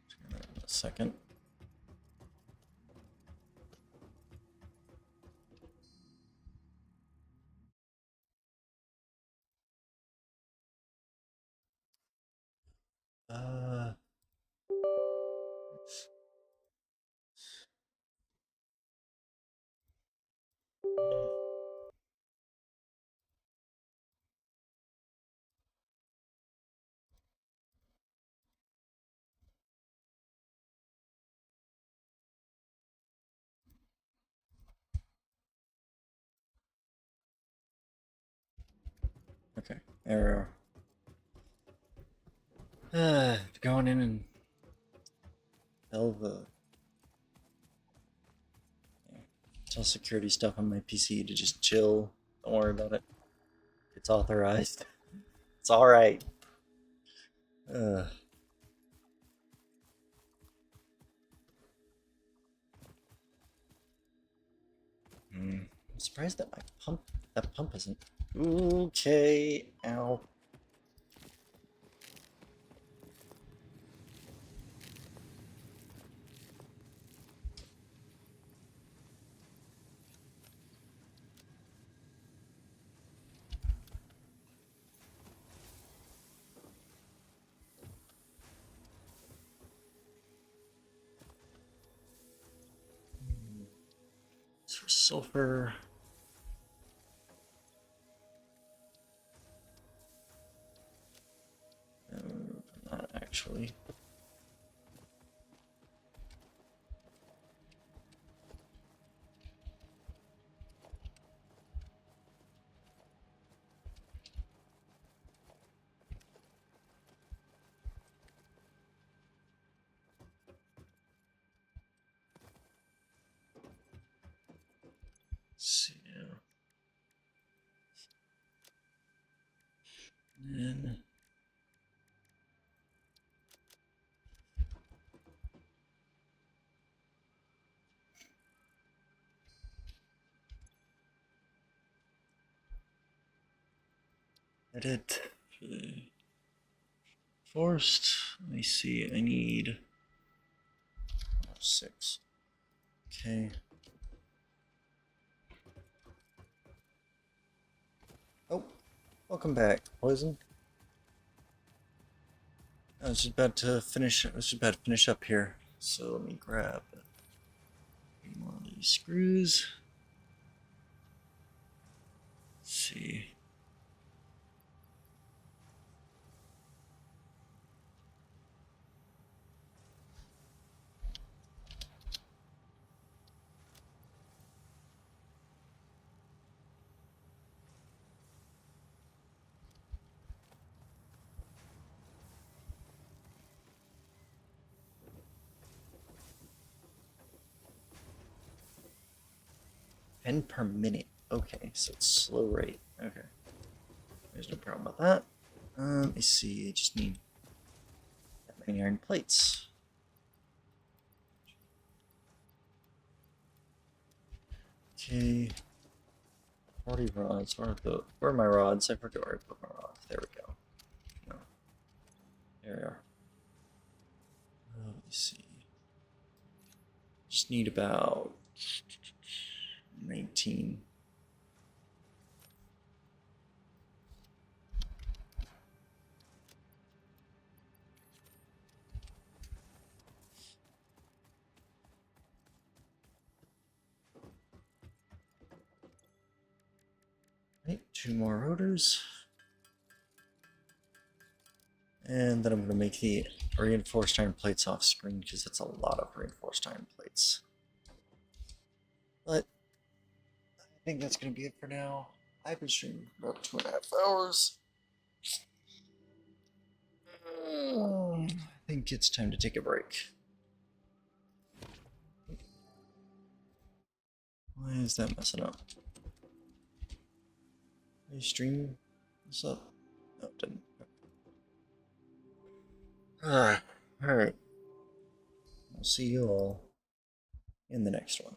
Turn that in a second. Uh, okay, there we are. Going in and tell tell security stuff on my PC to just chill. Don't worry about it. It's authorized. It's alright. Uh, I'm surprised that that pump isn't. Okay, ow. It's for sulfur. Not actually. Let's see now. And then edit. Forced. Let me see. I need 6. Okay. Oh, welcome back, Poison. I was just about to finish. I was just about to finish up here. So let me grab one of these screws. Let's see. 10 per minute. Okay, so it's slow rate. Okay. There's no problem about that. Let me see. I just need that many iron plates. Okay. 40 rods. Where are my rods? I forgot where I put my rods. There we go. No. There we are. Let me see. Just need about 19. Right, 2 more rotors. And then I'm going to make the reinforced iron plates off screen because that's a lot of reinforced iron plates. But I think that's going to be it for now. I've been streaming for about 2.5 hours. I think it's time to take a break. Why is that messing up? Are you streaming? What's up? No, it didn't. Alright. I'll see you all in the next one.